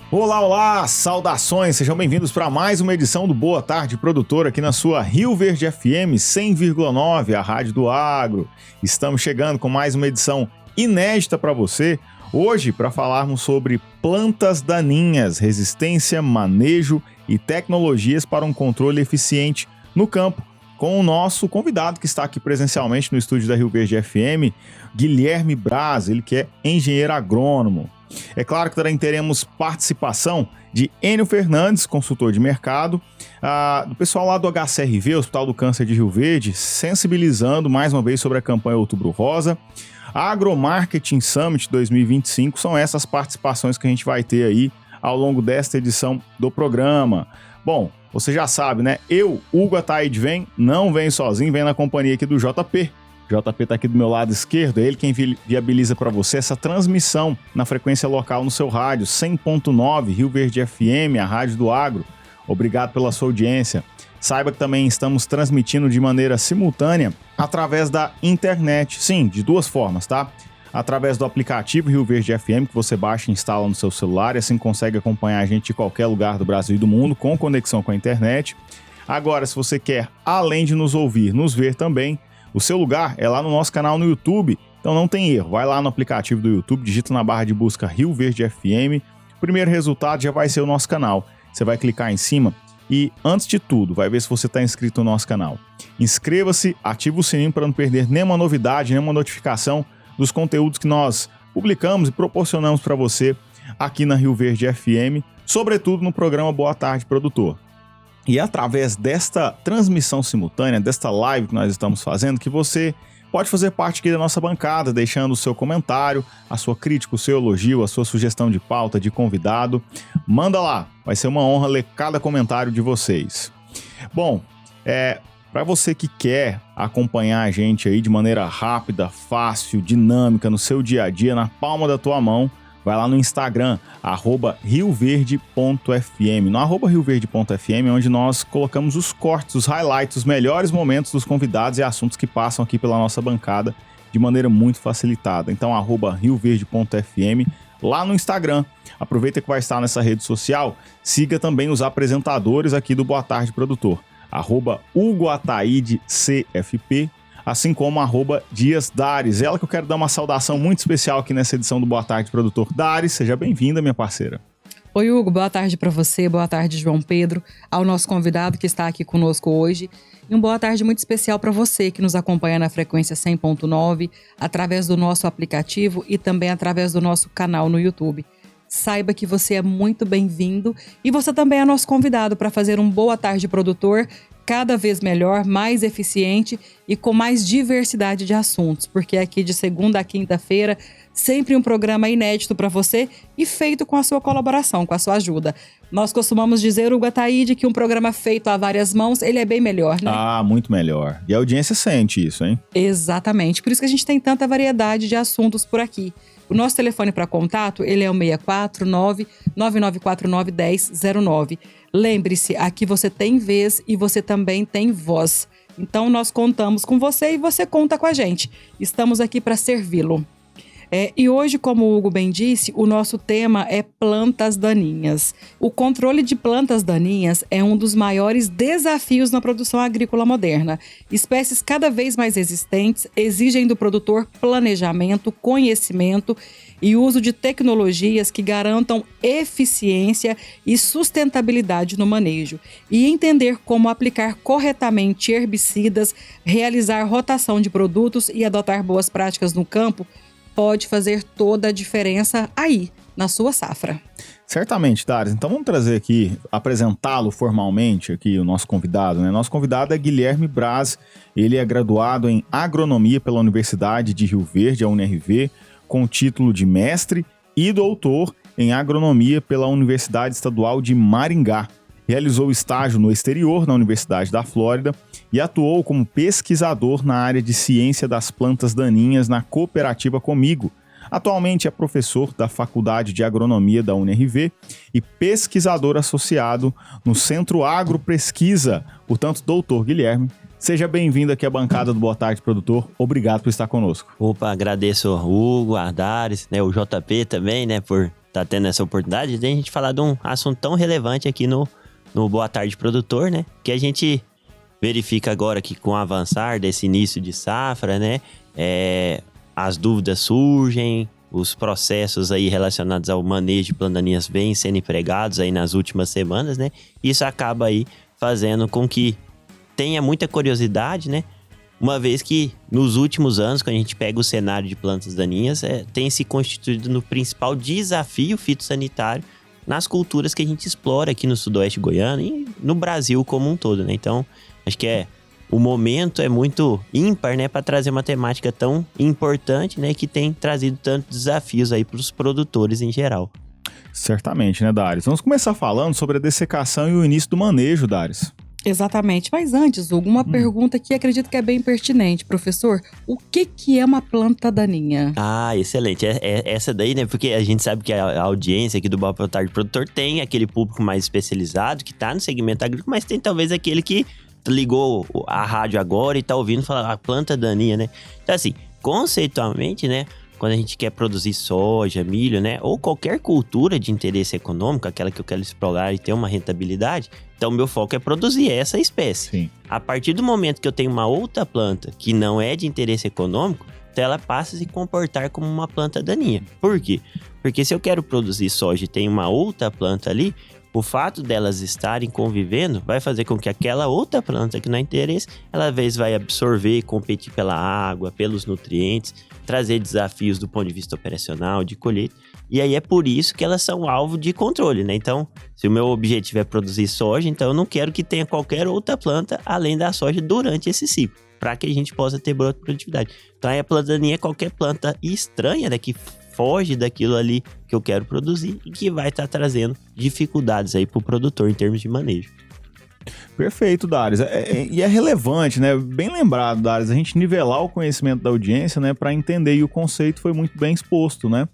Olá, olá, saudações, sejam bem-vindos para mais uma edição do Boa Tarde Produtor aqui na sua Rio Verde FM 100,9, a Rádio do Agro. Estamos chegando com mais uma edição inédita para você, hoje para falarmos sobre plantas daninhas, resistência, manejo e tecnologias para um controle eficiente no campo, com o nosso convidado que está aqui presencialmente no estúdio da Rio Verde FM, Guilherme Braz, ele que é engenheiro agrônomo. É claro que também teremos participação de Enio Fernandes, consultor de mercado, do pessoal lá do HCRV, Hospital do Câncer de Rio Verde, sensibilizando mais uma vez sobre a campanha Outubro Rosa. A Agromarketing Summit 2025 são essas participações que a gente vai ter aí ao longo desta edição do programa. Bom, você já sabe, né? Eu, Hugo Ataíde, não venho sozinho, venho na companhia aqui do JP. JP está aqui do meu lado esquerdo, é ele quem viabiliza para você essa transmissão na frequência local no seu rádio, 100.9 Rio Verde FM, a Rádio do Agro. Obrigado pela sua audiência. Saiba que também estamos transmitindo de maneira simultânea através da internet, sim, de duas formas, tá? Através do aplicativo Rio Verde FM, que você baixa e instala no seu celular e assim consegue acompanhar a gente de qualquer lugar do Brasil e do mundo com conexão com a internet. Agora, se você quer, além de nos ouvir, nos ver também, o seu lugar é lá no nosso canal no YouTube, então não tem erro. Vai lá no aplicativo do YouTube, digita na barra de busca Rio Verde FM. O primeiro resultado já vai ser o nosso canal. Você vai clicar em cima e, antes de tudo, vai ver se você está inscrito no nosso canal. Inscreva-se, ative o sininho para não perder nenhuma novidade, nenhuma notificação dos conteúdos que nós publicamos e proporcionamos para você aqui na Rio Verde FM, sobretudo no programa Boa Tarde Produtor. E é através desta transmissão simultânea, desta live que nós estamos fazendo, que você pode fazer parte aqui da nossa bancada, deixando o seu comentário, a sua crítica, o seu elogio, a sua sugestão de pauta, de convidado. Manda lá, vai ser uma honra ler cada comentário de vocês. Bom, para você que quer acompanhar a gente aí de maneira rápida, fácil, dinâmica, no seu dia a dia, na palma da tua mão, vai lá no Instagram, @rioverde.fm. No @rioverde.fm, onde nós colocamos os cortes, os highlights, os melhores momentos dos convidados e assuntos que passam aqui pela nossa bancada de maneira muito facilitada. Então, @rioverde.fm, lá no Instagram. Aproveita que vai estar nessa rede social, siga também os apresentadores aqui do Boa Tarde Produtor, @Hugo Ataíde CFP, assim como @Dias Dares. Ela que eu quero dar uma saudação muito especial aqui nessa edição do Boa Tarde Produtor. Dares, seja bem-vinda, minha parceira. Oi, Hugo, boa tarde para você, boa tarde, João Pedro, ao nosso convidado que está aqui conosco hoje. E uma boa tarde muito especial para você que nos acompanha na frequência 100.9, através do nosso aplicativo e também através do nosso canal no YouTube. Saiba que você é muito bem-vindo e você também é nosso convidado para fazer um Boa Tarde Produtor cada vez melhor, mais eficiente e com mais diversidade de assuntos, porque aqui de segunda a quinta-feira, sempre um programa inédito para você e feito com a sua colaboração, com a sua ajuda. Nós costumamos dizer, Hugo Ataíde, que um programa feito a várias mãos, ele é bem melhor, né? Ah, muito melhor. E a audiência sente isso, hein? Exatamente. Por isso que a gente tem tanta variedade de assuntos por aqui. O nosso telefone para contato, ele é o 649-9949-1009. Lembre-se, aqui você tem vez e você também tem voz. Então, nós contamos com você e você conta com a gente. Estamos aqui para servi-lo. E hoje, como o Hugo bem disse, o nosso tema é plantas daninhas. O controle de plantas daninhas é um dos maiores desafios na produção agrícola moderna. Espécies cada vez mais resistentes exigem do produtor planejamento, conhecimento e uso de tecnologias que garantam eficiência e sustentabilidade no manejo. E entender como aplicar corretamente herbicidas, realizar rotação de produtos e adotar boas práticas no campo pode fazer toda a diferença aí, na sua safra. Certamente, Dares. Então vamos trazer aqui, apresentá-lo formalmente aqui, o nosso convidado, né? Nosso convidado é Guilherme Braz. Ele é graduado em Agronomia pela Universidade de Rio Verde, a UNRV, com título de mestre e doutor em Agronomia pela Universidade Estadual de Maringá. Realizou estágio no exterior, na Universidade da Flórida, e atuou como pesquisador na área de ciência das plantas daninhas na Cooperativa Comigo. Atualmente é professor da Faculdade de Agronomia da UNRV e pesquisador associado no Centro Agro Pesquisa. Portanto, doutor Guilherme, seja bem-vindo aqui à bancada do Boa Tarde Produtor. Obrigado por estar conosco. Opa, agradeço o Hugo, a Dares, né, o JP também, né, por tá tendo essa oportunidade de a gente falar de um assunto tão relevante aqui no Boa Tarde Produtor, né? Que a gente verifica agora que com o avançar desse início de safra, né? As dúvidas surgem, os processos aí relacionados ao manejo de plantas daninhas vêm sendo empregados aí nas últimas semanas, né? Isso acaba aí fazendo com que tenha muita curiosidade, né? Uma vez que nos últimos anos, quando a gente pega o cenário de plantas daninhas, tem se constituído no principal desafio fitossanitário nas culturas que a gente explora aqui no sudoeste goiano e no Brasil como um todo, né? Então, acho que o momento é muito ímpar, né, para trazer uma temática tão importante, né, que tem trazido tantos desafios aí para os produtores em geral. Certamente, né, Dares? Vamos começar falando sobre a dessecação e o início do manejo, Dares. Exatamente. Mas antes, Hugo, uma pergunta que acredito que é bem pertinente. Professor, o que é uma planta daninha? Ah, excelente. Essa daí, né? Porque a gente sabe que a audiência aqui do Boa Tarde Produtor tem aquele público mais especializado que tá no segmento agrícola, mas tem talvez aquele que ligou a rádio agora e tá ouvindo falar a planta daninha, né? Então, assim, conceitualmente, né? Quando a gente quer produzir soja, milho, né? Ou qualquer cultura de interesse econômico, aquela que eu quero explorar e ter uma rentabilidade, então meu foco é produzir essa espécie. Sim. A partir do momento que eu tenho uma outra planta que não é de interesse econômico, então ela passa a se comportar como uma planta daninha. Por quê? Porque se eu quero produzir soja e tem uma outra planta ali, o fato delas estarem convivendo vai fazer com que aquela outra planta que não é interesse, ela às vezes vai absorver, competir pela água, pelos nutrientes, trazer desafios do ponto de vista operacional, de colheita. E aí é por isso que elas são alvo de controle, né? Então, se o meu objetivo é produzir soja, então eu não quero que tenha qualquer outra planta além da soja durante esse ciclo, para que a gente possa ter boa produtividade. Então aí a planta daninha é qualquer planta estranha, né? Que foge daquilo ali que eu quero produzir e que vai estar trazendo dificuldades aí para o produtor em termos de manejo. Perfeito, Dares. E é relevante, né? Bem lembrado, Dares, a gente nivelar o conhecimento da audiência, né? Para entender, e o conceito foi muito bem exposto, né?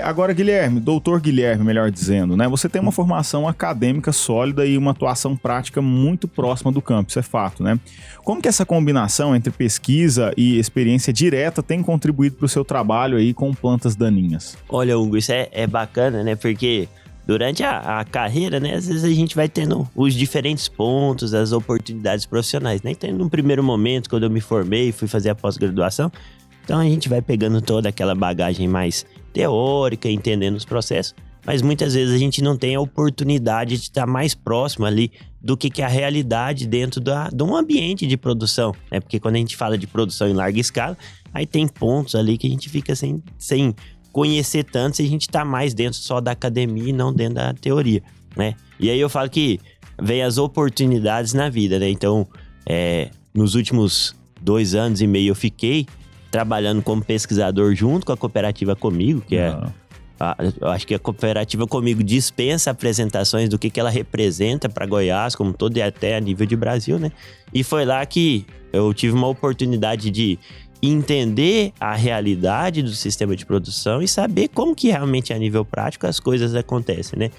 Agora, Guilherme, doutor Guilherme, melhor dizendo, né? Você tem uma formação acadêmica sólida e uma atuação prática muito próxima do campo, isso é fato, né? Como que essa combinação entre pesquisa e experiência direta tem contribuído para o seu trabalho aí com plantas daninhas? Olha, Hugo, isso é bacana, né? Porque durante a carreira, né? Às vezes a gente vai tendo os diferentes pontos, as oportunidades profissionais, né? Então, num primeiro momento, quando eu me formei, fui fazer a pós-graduação, então a gente vai pegando toda aquela bagagem mais teórica, entendendo os processos, mas muitas vezes a gente não tem a oportunidade de estar mais próximo ali do que é a realidade dentro de um ambiente de produção, né? Porque quando a gente fala de produção em larga escala, aí tem pontos ali que a gente fica sem conhecer tanto se a gente está mais dentro só da academia e não dentro da teoria, né? E aí eu falo que vem as oportunidades na vida, né? Então, nos últimos 2 anos e meio eu fiquei trabalhando como pesquisador junto com a Cooperativa Comigo, que eu acho que a Cooperativa Comigo dispensa apresentações do que ela representa para Goiás, como todo e até a nível de Brasil, né? E foi lá que eu tive uma oportunidade de entender a realidade do sistema de produção e saber como que realmente a nível prático as coisas acontecem, né?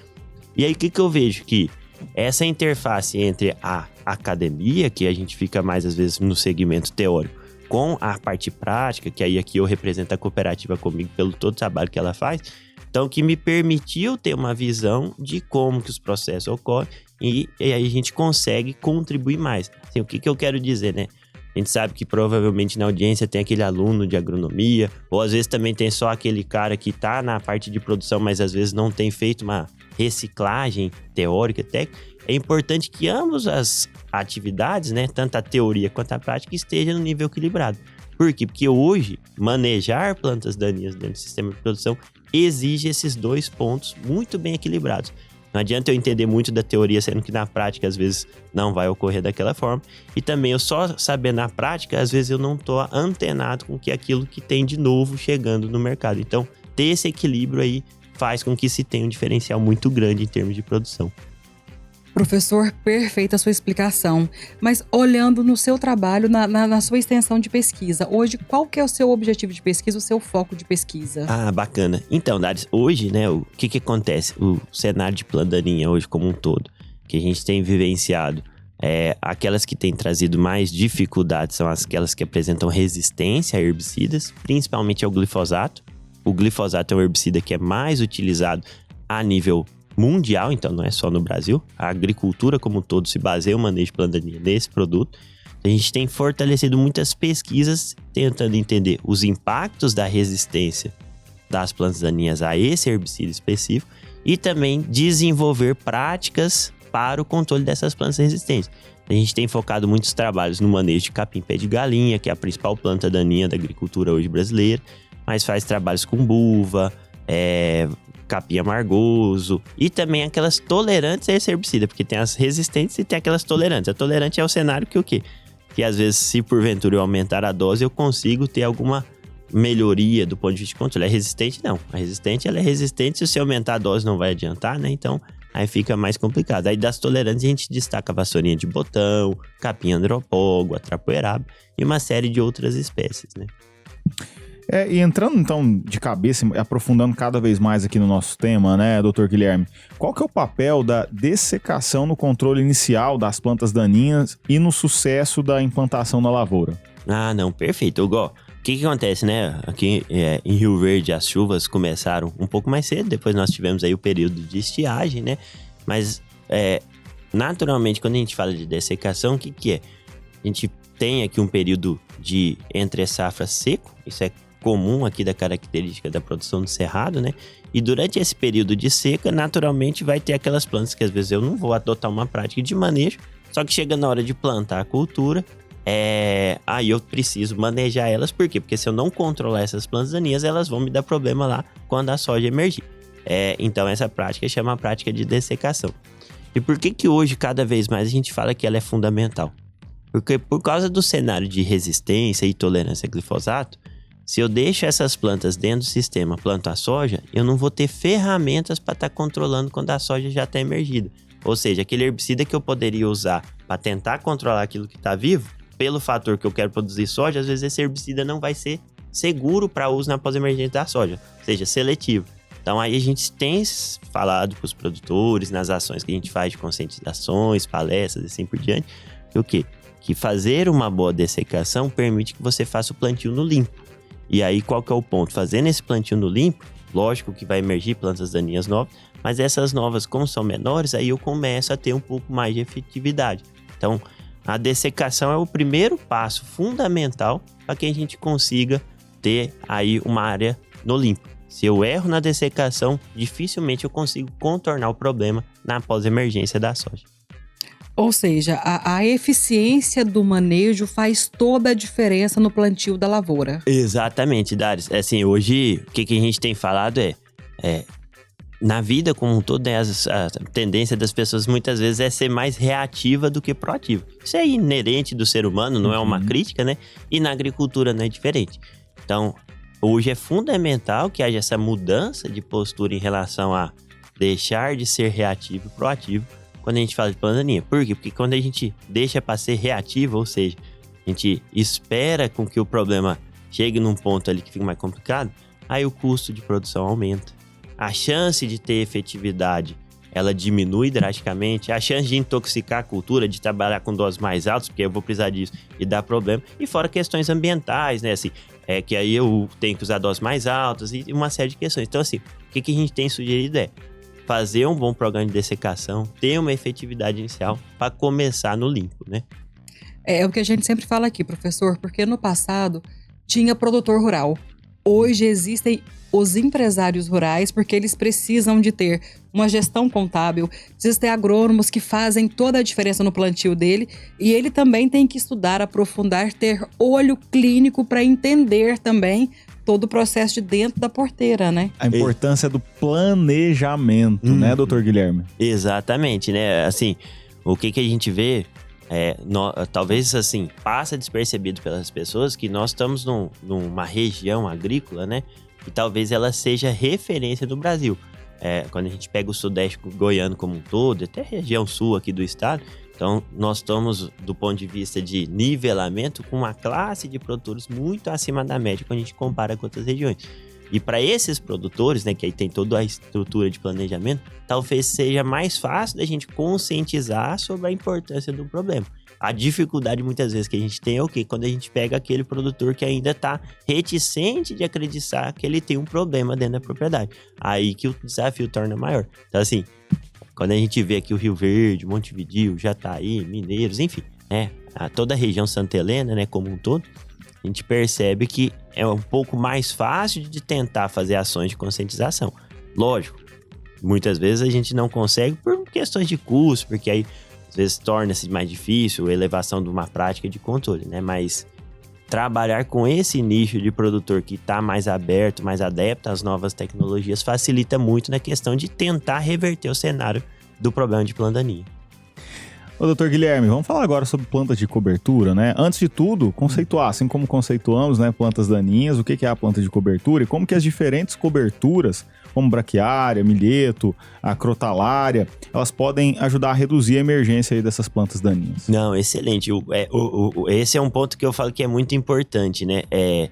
E aí o que eu vejo? Que essa interface entre a academia, que a gente fica mais às vezes no segmento teórico, com a parte prática, que aí aqui eu represento a Cooperativa Comigo pelo todo o trabalho que ela faz, então que me permitiu ter uma visão de como que os processos ocorrem e aí a gente consegue contribuir mais. Assim, o que eu quero dizer, né? A gente sabe que provavelmente na audiência tem aquele aluno de agronomia, ou às vezes também tem só aquele cara que está na parte de produção, mas às vezes não tem feito uma reciclagem teórica, técnica. É importante que ambas as atividades, né, tanto a teoria quanto a prática, estejam no nível equilibrado. Por quê? Porque hoje, manejar plantas daninhas dentro do sistema de produção exige esses 2 pontos muito bem equilibrados. Não adianta eu entender muito da teoria, sendo que na prática, às vezes, não vai ocorrer daquela forma. E também, eu só saber na prática, às vezes eu não estou antenado com aquilo que tem de novo chegando no mercado. Então, ter esse equilíbrio aí faz com que se tenha um diferencial muito grande em termos de produção. Professor, perfeita a sua explicação. Mas olhando no seu trabalho, na sua extensão de pesquisa, hoje qual que é o seu objetivo de pesquisa, o seu foco de pesquisa? Ah, bacana. Então, Dares, hoje, né, o que acontece? O cenário de planta daninha hoje como um todo, que a gente tem vivenciado, aquelas que têm trazido mais dificuldades são aquelas que apresentam resistência a herbicidas, principalmente ao glifosato, o glifosato é um herbicida que é mais utilizado a nível mundial, então não é só no Brasil. A agricultura como um todo se baseia no manejo de planta daninha nesse produto. A gente tem fortalecido muitas pesquisas tentando entender os impactos da resistência das plantas daninhas a esse herbicida específico e também desenvolver práticas para o controle dessas plantas resistentes. A gente tem focado muitos trabalhos no manejo de capim-pé de galinha, que é a principal planta daninha da agricultura hoje brasileira, mas faz trabalhos com buva, capim amargoso e também aquelas tolerantes a esse herbicida, porque tem as resistentes e tem aquelas tolerantes. A tolerante é o cenário que o quê? Que às vezes, se porventura eu aumentar a dose, eu consigo ter alguma melhoria do ponto de vista de controle. A resistente, não. A resistente, ela é resistente, se você aumentar a dose não vai adiantar, né? Então, aí fica mais complicado. Aí das tolerantes a gente destaca a vassourinha de botão, capim andropógo, a trapoeraba e uma série de outras espécies, né? E entrando então de cabeça, aprofundando cada vez mais aqui no nosso tema, né, doutor Guilherme, qual que é o papel da dessecação no controle inicial das plantas daninhas e no sucesso da implantação na lavoura? Ah, não, perfeito. O que acontece, né? Aqui em Rio Verde as chuvas começaram um pouco mais cedo, depois nós tivemos aí o período de estiagem, né? Mas naturalmente quando a gente fala de dessecação, o que é? A gente tem aqui um período de entre safra seco, isso é comum aqui da característica da produção do cerrado, né? E durante esse período de seca, naturalmente vai ter aquelas plantas que às vezes eu não vou adotar uma prática de manejo, só que chega na hora de plantar a cultura, aí eu preciso manejar elas, por quê? Porque se eu não controlar essas plantas daninhas, elas vão me dar problema lá quando a soja emergir. Então essa prática chama a prática de dessecação. E por que hoje cada vez mais a gente fala que ela é fundamental? Porque por causa do cenário de resistência e tolerância a glifosato, se eu deixo essas plantas dentro do sistema, planto a soja, eu não vou ter ferramentas para estar controlando quando a soja já está emergida. Ou seja, aquele herbicida que eu poderia usar para tentar controlar aquilo que está vivo, pelo fator que eu quero produzir soja, às vezes esse herbicida não vai ser seguro para uso na pós-emergência da soja, ou seja, seletivo. Então aí a gente tem falado para os produtores, nas ações que a gente faz de conscientizações, palestras e assim por diante, o quê? Que fazer uma boa dessecação permite que você faça o plantio no limpo. E aí qual que é o ponto? Fazendo esse plantio no limpo, lógico que vai emergir plantas daninhas novas, mas essas novas, como são menores, aí eu começo a ter um pouco mais de efetividade. Então, a dessecação é o primeiro passo fundamental para que a gente consiga ter aí uma área no limpo. Se eu erro na dessecação, dificilmente eu consigo contornar o problema na pós-emergência da soja. Ou seja, a eficiência do manejo faz toda a diferença no plantio da lavoura. Exatamente, Daris. Assim, hoje, o que a gente tem falado na vida como um todo, a tendência das pessoas muitas vezes é ser mais reativa do que proativa. Isso é inerente do ser humano, não é uma crítica, né? E na agricultura não é diferente. Então, hoje é fundamental que haja essa mudança de postura em relação a deixar de ser reativo e proativo quando a gente fala de planta daninha. Por quê? Porque quando a gente deixa para ser reativo, ou seja, a gente espera com que o problema chegue num ponto ali que fica mais complicado, aí o custo de produção aumenta. A chance de ter efetividade, ela diminui drasticamente. A chance de intoxicar a cultura, de trabalhar com doses mais altas, porque eu vou precisar disso e dar problema. E fora questões ambientais, né? Assim, que aí eu tenho que usar doses mais altas e uma série de questões. Então, assim, o que a gente tem sugerido fazer um bom programa de dessecação, ter uma efetividade inicial para começar no limpo, né? É o que a gente sempre fala aqui, professor, porque no passado tinha produtor rural. Hoje existem os empresários rurais, porque eles precisam de ter uma gestão contábil, precisam ter agrônomos que fazem toda a diferença no plantio dele, e ele também tem que estudar, aprofundar, ter olho clínico para entender também todo o processo de dentro da porteira, né? A importância do planejamento, né, doutor Guilherme? Exatamente, né? Assim, o que a gente vê, talvez assim, passa despercebido pelas pessoas que nós estamos numa região agrícola, né? E talvez ela seja referência no Brasil. Quando a gente pega o sudeste goiano como um todo, até a região sul aqui do estado, então nós estamos, do ponto de vista de nivelamento, com uma classe de produtores muito acima da média quando a gente compara com outras regiões. E para esses produtores, né, que aí tem toda a estrutura de planejamento, talvez seja mais fácil da gente conscientizar sobre a importância do problema. A dificuldade muitas vezes que a gente tem é o quê? Quando a gente pega aquele produtor que ainda está reticente de acreditar que ele tem um problema dentro da propriedade. Aí que o desafio torna maior. Então assim, quando a gente vê aqui o Rio Verde, Montevidéu, Jataí, Mineiros, enfim, né? Toda a região Santa Helena, né, como um todo, a gente percebe que é um pouco mais fácil de tentar fazer ações de conscientização. Lógico, muitas vezes a gente não consegue por questões de custo, porque aí às vezes torna-se mais difícil a elevação de uma prática de controle, né? Mas trabalhar com esse nicho de produtor que está mais aberto, mais adepto às novas tecnologias, facilita muito na questão de tentar reverter o cenário do problema de planta daninha. Ô, doutor Guilherme, vamos falar agora sobre plantas de cobertura, né? Antes de tudo, conceituar, assim como conceituamos, né, plantas daninhas, o que é a planta de cobertura e como que as diferentes coberturas, como braquiária, milheto, a crotalária, elas podem ajudar a reduzir a emergência aí dessas plantas daninhas. Não, excelente. Esse é um ponto que eu falo que é muito importante, né? A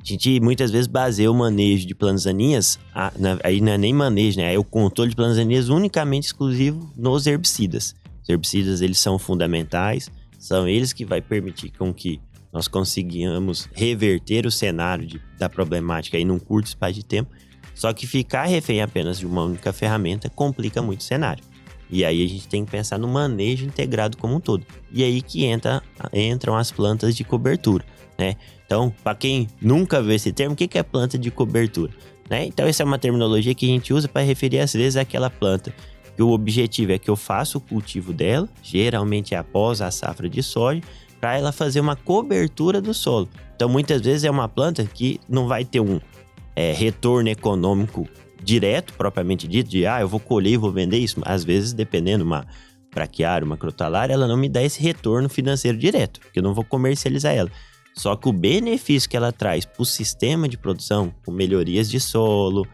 gente muitas vezes baseia o manejo de plantas daninhas, aí não é nem manejo, né? É o controle de plantas daninhas unicamente exclusivo nos herbicidas. Os herbicidas, eles são fundamentais, são eles que vai permitir com que nós consigamos reverter o cenário da problemática aí num curto espaço de tempo. Só que ficar refém apenas de uma única ferramenta complica muito o cenário. E aí a gente tem que pensar no manejo integrado como um todo. E aí que entram as plantas de cobertura, né? Então, para quem nunca vê esse termo, o que é planta de cobertura? Né? Então, essa é uma terminologia que a gente usa para referir às vezes àquela planta que o objetivo é que eu faça o cultivo dela, geralmente após a safra de soja, para ela fazer uma cobertura do solo. Então, muitas vezes é uma planta que não vai ter um retorno econômico direto, propriamente dito, de eu vou colher e vou vender isso. Às vezes, dependendo, uma braquiária, uma crotalária, ela não me dá esse retorno financeiro direto, porque eu não vou comercializar ela. Só que o benefício que ela traz para o sistema de produção, com melhorias de solo,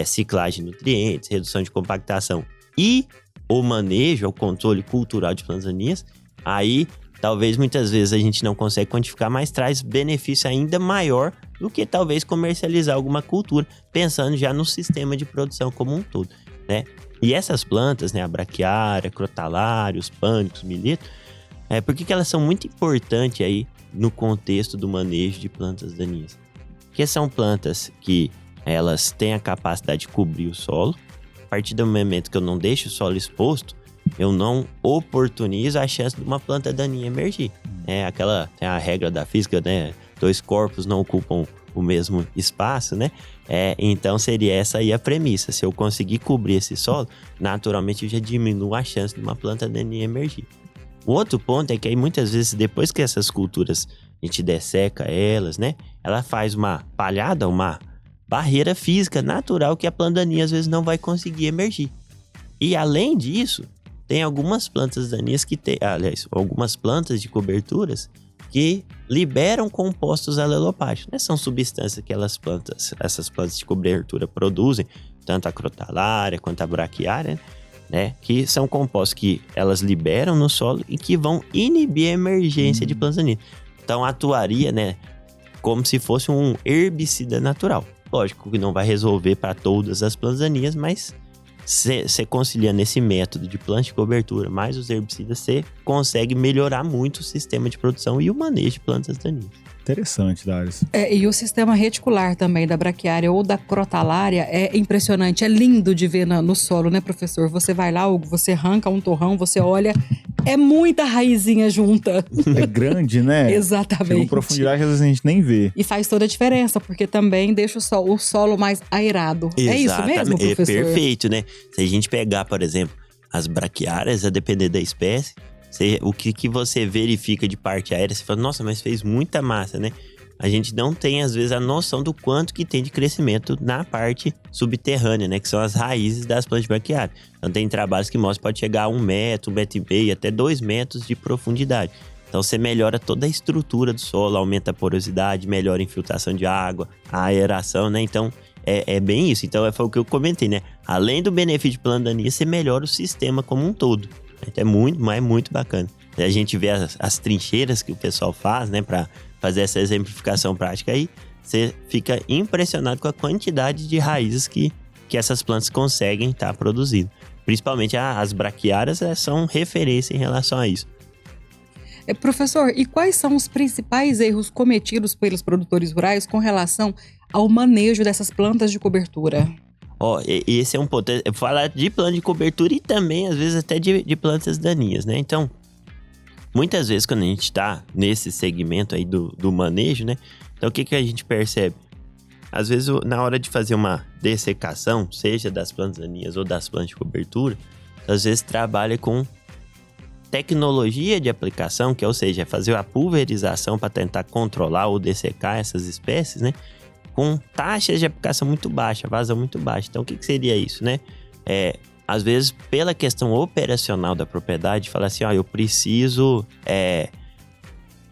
ciclagem de nutrientes, redução de compactação e o manejo, o controle cultural de plantas daninhas, aí talvez muitas vezes a gente não consegue quantificar, mas traz benefício ainda maior do que talvez comercializar alguma cultura, pensando já no sistema de produção como um todo, né? E essas plantas, né, a braquiária, crotalária, os pânicos, milheto, por que elas são muito importantes aí no contexto do manejo de plantas daninhas? Porque são plantas que elas têm a capacidade de cobrir o solo. A partir do momento que eu não deixo o solo exposto, eu não oportunizo a chance de uma planta daninha emergir. Tem a regra da física, né? 2 corpos não ocupam o mesmo espaço, né? Então seria essa aí a premissa. Se eu conseguir cobrir esse solo, naturalmente eu já diminuo a chance de uma planta daninha emergir. O outro ponto é que aí muitas vezes, depois que essas culturas a gente desseca elas, né? Ela faz uma palhada, uma barreira física natural que a planta daninha às vezes não vai conseguir emergir. E além disso, tem algumas plantas daninhas algumas plantas de coberturas que liberam compostos alelopáticos, né? São substâncias que essas plantas de cobertura produzem, tanto a crotalária quanto a braquiária, né? Que são compostos que elas liberam no solo e que vão inibir a emergência de plantas daninhas. Então atuaria, né, como se fosse um herbicida natural. Lógico que não vai resolver para todas as plantas daninhas, mas você conciliando esse método de planta de cobertura mais os herbicidas, você consegue melhorar muito o sistema de produção e o manejo de plantas daninhas. Interessante, Darius. E o sistema reticular também da braquiária ou da crotalária é impressionante, é lindo de ver no solo, né, professor? Você vai lá, você arranca um torrão, você olha, é muita raizinha junta. É grande, né? Exatamente. Chega uma profundidade que às vezes a gente nem vê. E faz toda a diferença, porque também deixa o solo mais aerado. Exatamente. É isso mesmo, professor? É perfeito, né? Se a gente pegar, por exemplo, as braquiárias, a depender da espécie, o que você verifica de parte aérea, você fala, nossa, mas fez muita massa, né? A gente não tem, às vezes, a noção do quanto que tem de crescimento na parte subterrânea, né? Que são as raízes das plantas braquiárias. Então, tem trabalhos que mostram que pode chegar a 1 metro, 1,5 metros, até 2 metros de profundidade. Então, você melhora toda a estrutura do solo, aumenta a porosidade, melhora a infiltração de água, a aeração, né? Então, é bem isso. Então, foi o que eu comentei, né? Além do benefício de planta daninha, você melhora o sistema como um todo. Então, é muito bacana. A gente vê as trincheiras que o pessoal faz, né? Para fazer essa exemplificação prática aí, você fica impressionado com a quantidade de raízes que essas plantas conseguem estar produzindo. Principalmente as braquiárias são referência em relação a isso. Professor, e quais são os principais erros cometidos pelos produtores rurais com relação ao manejo dessas plantas de cobertura? Esse é um ponto. Falar de planta de cobertura e também, às vezes, até de plantas daninhas, né? Então, muitas vezes, quando a gente está nesse segmento aí do manejo, né? Então, o que a gente percebe? Às vezes, na hora de fazer uma dessecação, seja das plantas daninhas ou das plantas de cobertura, às vezes trabalha com tecnologia de aplicação, que ou seja, fazer a pulverização para tentar controlar ou dessecar essas espécies, né? Com taxas de aplicação muito baixa, vazão muito baixo. Então, o que seria isso, né? Às vezes, pela questão operacional da propriedade, falar assim, eu preciso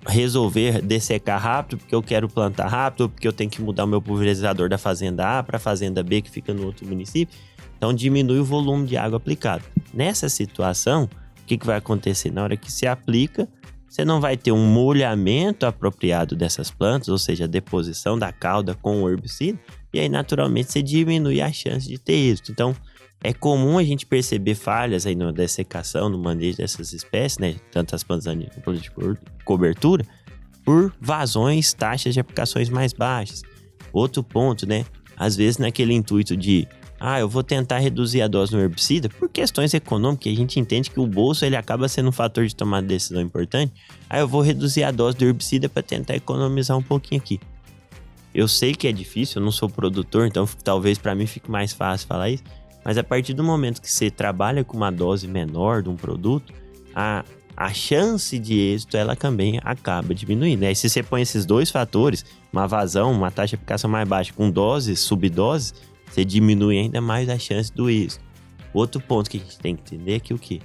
resolver dessecar rápido, porque eu quero plantar rápido, porque eu tenho que mudar o meu pulverizador da fazenda A para a fazenda B, que fica no outro município. Então, diminui o volume de água aplicado. Nessa situação, o que vai acontecer? Na hora que se aplica, você não vai ter um molhamento apropriado dessas plantas, ou seja, a deposição da cauda com o herbicida, e aí, naturalmente, você diminui a chance de ter êxito. Então, é comum a gente perceber falhas aí na dessecação, no manejo dessas espécies, né? Tanto as plantas daninhas como de cobertura, por vazões, taxas de aplicações mais baixas. Outro ponto, né? Às vezes naquele intuito de, eu vou tentar reduzir a dose no herbicida, por questões econômicas, a gente entende que o bolso ele acaba sendo um fator de tomada de decisão importante. Eu vou reduzir a dose do herbicida para tentar economizar um pouquinho aqui. Eu sei que é difícil, eu não sou produtor, então talvez para mim fique mais fácil falar isso. Mas a partir do momento que você trabalha com uma dose menor de um produto, a chance de êxito, ela também acaba diminuindo. Aí se você põe esses dois fatores, uma vazão, uma taxa de aplicação mais baixa, com doses, subdoses, você diminui ainda mais a chance do êxito. Outro ponto que a gente tem que entender é que o quê?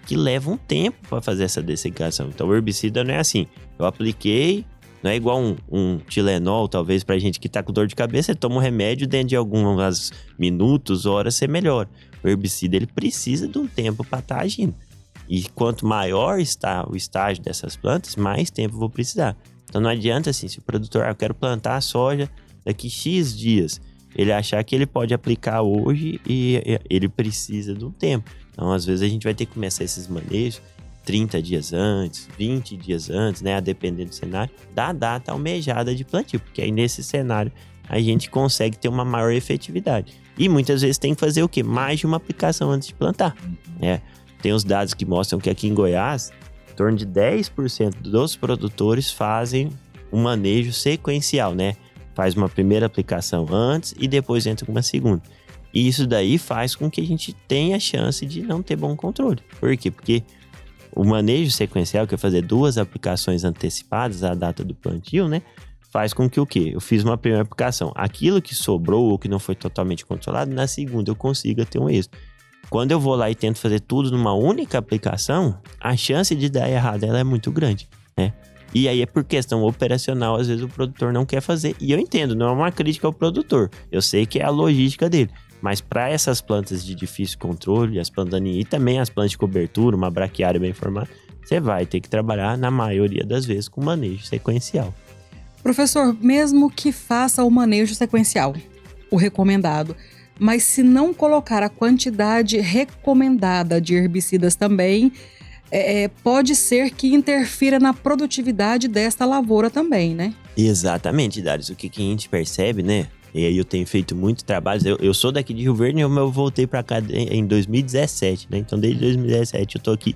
Que leva um tempo para fazer essa dessecação. Então o herbicida não é assim, eu apliquei, não é igual um Tilenol, talvez, pra gente que tá com dor de cabeça, você toma um remédio, dentro de alguns minutos, horas, você melhora. O herbicida, ele precisa de um tempo para estar agindo. E quanto maior está o estágio dessas plantas, mais tempo eu vou precisar. Então não adianta assim, se o produtor, eu quero plantar a soja daqui X dias, ele achar que ele pode aplicar hoje e ele precisa de um tempo. Então, às vezes, a gente vai ter que começar esses manejos 30 dias antes, 20 dias antes, né? A depender do cenário, da data almejada de plantio, porque aí nesse cenário a gente consegue ter uma maior efetividade. E muitas vezes tem que fazer o quê? Mais de uma aplicação antes de plantar, né? Tem os dados que mostram que aqui em Goiás, em torno de 10% dos produtores fazem um manejo sequencial, né? Faz uma primeira aplicação antes e depois entra com uma segunda. E isso daí faz com que a gente tenha chance de não ter bom controle. Por quê? Porque o manejo sequencial, que é fazer 2 aplicações antecipadas à data do plantio, né? Faz com que o quê? Eu fiz uma primeira aplicação. Aquilo que sobrou ou que não foi totalmente controlado, na segunda eu consiga ter um êxito. Quando eu vou lá e tento fazer tudo numa única aplicação, a chance de dar errado ela é muito grande, né? E aí é por questão operacional, às vezes o produtor não quer fazer. E eu entendo, não é uma crítica ao produtor. Eu sei que é a logística dele. Mas para essas plantas de difícil controle, as plantas daninhas e também as plantas de cobertura, uma braquiária bem formada, você vai ter que trabalhar, na maioria das vezes, com manejo sequencial. Professor, mesmo que faça o manejo sequencial, o recomendado, mas se não colocar a quantidade recomendada de herbicidas também, pode ser que interfira na produtividade desta lavoura também, né? Exatamente, Darius. O que a gente percebe, né? E aí eu tenho feito muito trabalho. Eu sou daqui de Rio Verde e eu voltei para cá em 2017, né? Então, desde 2017 eu tô aqui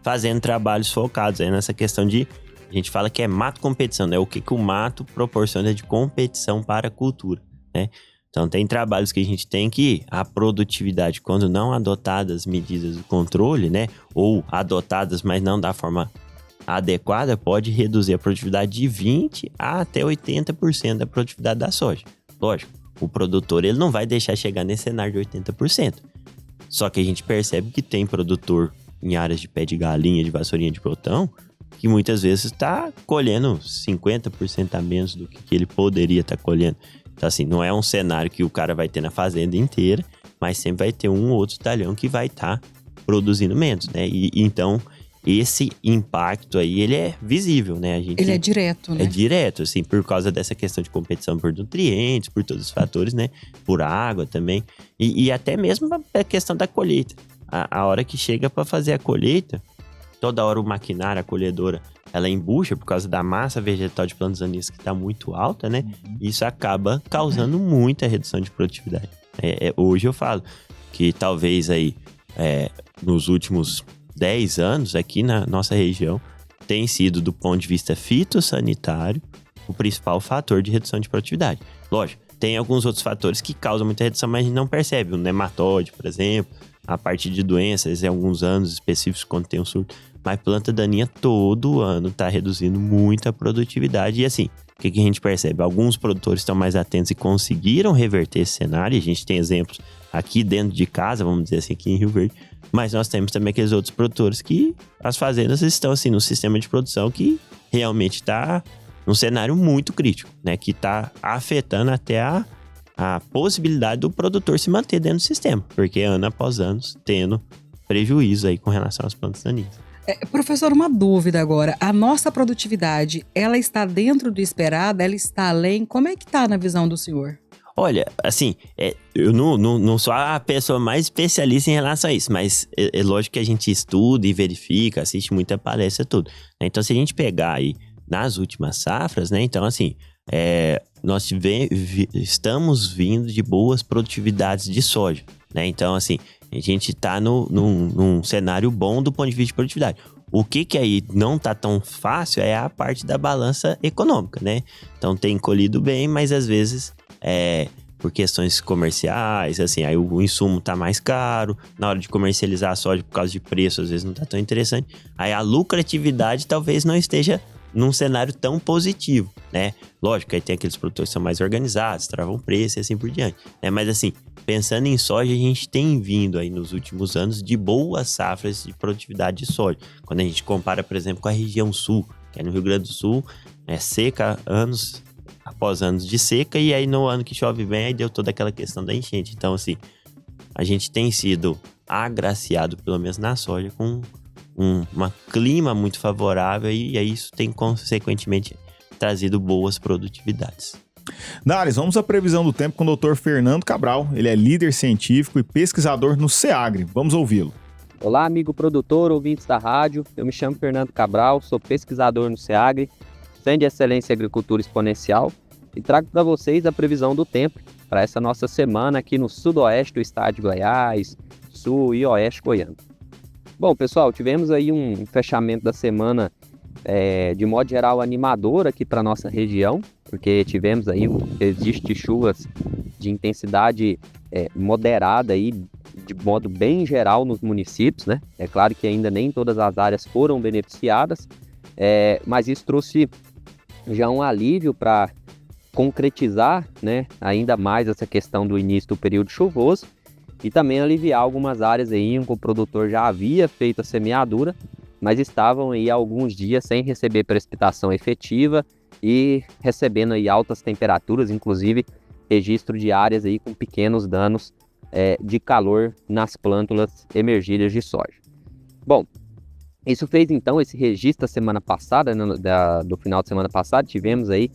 fazendo trabalhos focados aí nessa questão de... A gente fala que é mato competição, né? O que o mato proporciona de competição para a cultura, né? Então, tem trabalhos que a gente tem que a produtividade, quando não adotadas medidas de controle, né? Ou adotadas, mas não da forma adequada, pode reduzir a produtividade de 20% a até 80% da produtividade da soja. Lógico, o produtor ele não vai deixar chegar nesse cenário de 80%. Só que a gente percebe que tem produtor em áreas de pé de galinha, de vassourinha de botão, que muitas vezes está colhendo 50% a menos do que ele poderia estar colhendo. Então, assim, não é um cenário que o cara vai ter na fazenda inteira, mas sempre vai ter um ou outro talhão que vai estar produzindo menos, né? E então, esse impacto aí, ele é visível, né? Ele é direto, né? É direto, assim, por causa dessa questão de competição por nutrientes, por todos os fatores, né? Por água também. E até mesmo a questão da colheita. A hora que chega para fazer a colheita, toda hora o maquinário, a colhedora, ela embucha por causa da massa vegetal de plantas daninhas que está muito alta, né? Isso acaba causando muita redução de produtividade. Hoje eu falo que talvez aí nos últimos 10 anos aqui na nossa região tem sido, do ponto de vista fitossanitário, o principal fator de redução de produtividade. Lógico, tem alguns outros fatores que causam muita redução, mas a gente não percebe. O nematóide, por exemplo, a parte de doenças, em alguns anos específicos, quando tem um surto. Mas planta daninha todo ano está reduzindo muito a produtividade. E assim, o que a gente percebe? Alguns produtores estão mais atentos e conseguiram reverter esse cenário. A gente tem exemplos aqui dentro de casa, vamos dizer assim, aqui em Rio Verde. Mas nós temos também aqueles outros produtores que as fazendas estão assim, num sistema de produção que realmente está num cenário muito crítico, né? Que está afetando até a possibilidade do produtor se manter dentro do sistema. Porque ano após ano tendo prejuízo aí com relação às plantas daninhas. Professor, uma dúvida agora. A nossa produtividade, ela está dentro do esperado? Ela está além? Como é que está na visão do senhor? Olha, assim, eu não sou a pessoa mais especialista em relação a isso, mas é lógico que a gente estuda e verifica, assiste muita palestra e tudo. Então, se a gente pegar aí nas últimas safras, né? Então, assim, nós estamos vindo de boas produtividades de soja, né? Então, assim, a gente está num cenário bom do ponto de vista de produtividade. O que aí não tá tão fácil é a parte da balança econômica, né? Então, tem colhido bem, mas às vezes por questões comerciais, assim, aí o insumo tá mais caro, na hora de comercializar a soja por causa de preço, às vezes não tá tão interessante. Aí a lucratividade talvez não esteja num cenário tão positivo, né? Lógico, aí tem aqueles produtores que são mais organizados, travam preço e assim por diante, né? Mas assim, pensando em soja, a gente tem vindo aí nos últimos anos de boas safras de produtividade de soja. Quando a gente compara, por exemplo, com a região sul, que é no Rio Grande do Sul, seca anos após anos de seca, e aí no ano que chove bem, aí deu toda aquela questão da enchente. Então, assim, a gente tem sido agraciado, pelo menos na soja, com um clima muito favorável, e aí isso tem, consequentemente, trazido boas produtividades. Nares, vamos à previsão do tempo com o Dr. Fernando Cabral. Ele é líder científico e pesquisador no SEAGRE. Vamos ouvi-lo. Olá, amigo produtor, ouvintes da rádio. Eu me chamo Fernando Cabral, sou pesquisador no SEAGRE, Centro de Excelência em Agricultura Exponencial, e trago para vocês a previsão do tempo para essa nossa semana aqui no sudoeste do estado de Goiás, sul e oeste goiano. Bom, pessoal, tivemos aí um fechamento da semana de modo geral animador aqui para nossa região, porque tivemos aí existe chuvas de intensidade moderada aí, de modo bem geral nos municípios, né? É claro que ainda nem todas as áreas foram beneficiadas, mas isso trouxe já um alívio para concretizar, né, ainda mais essa questão do início do período chuvoso e também aliviar algumas áreas aí em que o produtor já havia feito a semeadura, mas estavam aí há alguns dias sem receber precipitação efetiva e recebendo aí altas temperaturas, inclusive registro de áreas aí com pequenos danos de calor nas plântulas emergílias de soja. Bom, isso fez então esse registro da semana passada, do final de semana passada, tivemos aí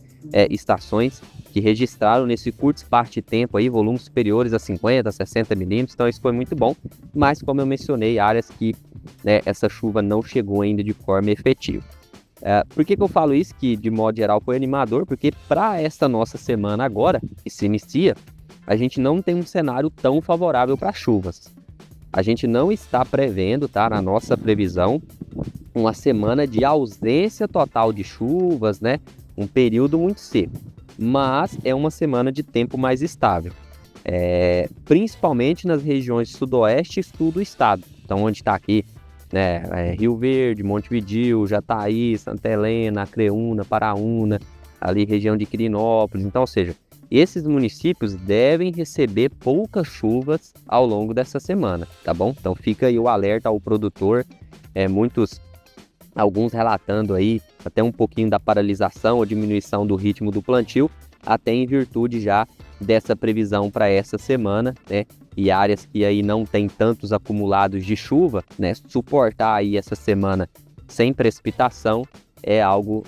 estações que registraram nesse curto espaço de tempo aí volumes superiores a 50, 60 milímetros, então isso foi muito bom, mas como eu mencionei, áreas que essa chuva não chegou ainda de forma efetiva. Por que eu falo isso, que de modo geral foi animador? Porque para esta nossa semana agora, que se inicia, a gente não tem um cenário tão favorável para chuvas. A gente não está prevendo, tá, na nossa previsão, uma semana de ausência total de chuvas, né? Um período muito seco, mas é uma semana de tempo mais estável, principalmente nas regiões sudoeste e sul do estado. Então, onde está aqui, né, Rio Verde, Montevidéu, Jataí, Santa Helena, Acreúna, Paraúna, ali região de Quirinópolis. Então, ou seja, esses municípios devem receber poucas chuvas ao longo dessa semana, tá bom? Então fica aí o alerta ao produtor, alguns relatando aí até um pouquinho da paralisação ou diminuição do ritmo do plantio, até em virtude já dessa previsão para essa semana, né? E áreas que aí não tem tantos acumulados de chuva, né? Suportar aí essa semana sem precipitação é algo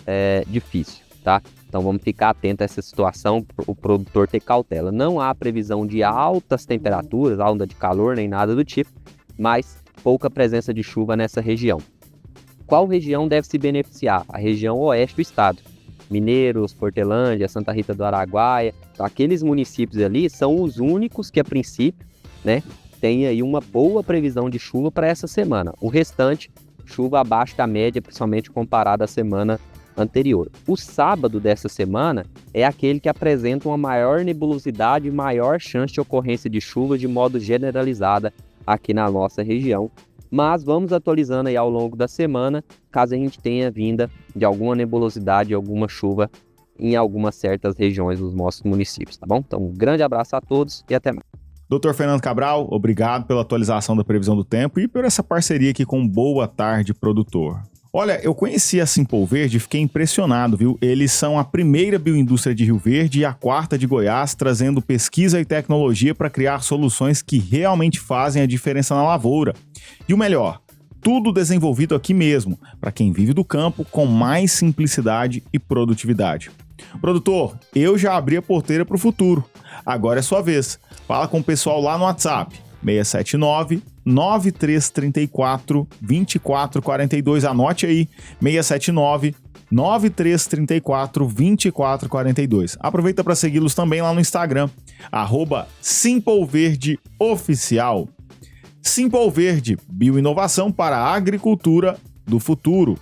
difícil, tá? Então vamos ficar atento a essa situação, o produtor ter cautela. Não há previsão de altas temperaturas, onda de calor, nem nada do tipo, mas pouca presença de chuva nessa região. qual região deve se beneficiar? A região oeste do estado. Mineiros, Portelândia, Santa Rita do Araguaia, então, aqueles municípios ali são os únicos que, a princípio, né, tem aí uma boa previsão de chuva para essa semana. O restante, chuva abaixo da média, principalmente comparado à semana anterior. O sábado dessa semana é aquele que apresenta uma maior nebulosidade e maior chance de ocorrência de chuva de modo generalizada aqui na nossa região. Mas vamos atualizando aí ao longo da semana, caso a gente tenha vinda de alguma nebulosidade, alguma chuva em algumas certas regiões dos nossos municípios, tá bom? Então, um grande abraço a todos e até mais. Dr. Fernando Cabral, obrigado pela atualização da previsão do tempo e por essa parceria aqui com Boa Tarde Produtor. Olha, eu conheci a Simple Verde e fiquei impressionado, viu? Eles são a primeira bioindústria de Rio Verde e a quarta de Goiás, trazendo pesquisa e tecnologia para criar soluções que realmente fazem a diferença na lavoura. E o melhor, tudo desenvolvido aqui mesmo, para quem vive do campo com mais simplicidade e produtividade. Produtor, eu já abri a porteira para o futuro. Agora é sua vez. Fala com o pessoal lá no WhatsApp, 679-9334-2442. Anote aí, 679-9334-2442. Aproveita para segui-los também lá no Instagram, @SimpleVerdeOficial. Simple Verde, bioinovação para a agricultura do futuro.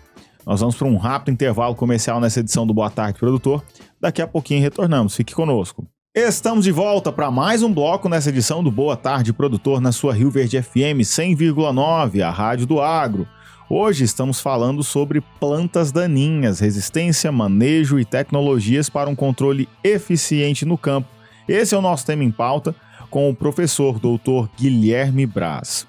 Nós vamos para um rápido intervalo comercial nessa edição do Boa Tarde Produtor. Daqui a pouquinho retornamos, fique conosco. Estamos de volta para mais um bloco nessa edição do Boa Tarde Produtor na sua Rio Verde FM 100,9, a rádio do agro. Hoje estamos falando sobre plantas daninhas, resistência, manejo e tecnologias para um controle eficiente no campo. Esse é o nosso tema em pauta com o professor Dr. Guilherme Braz.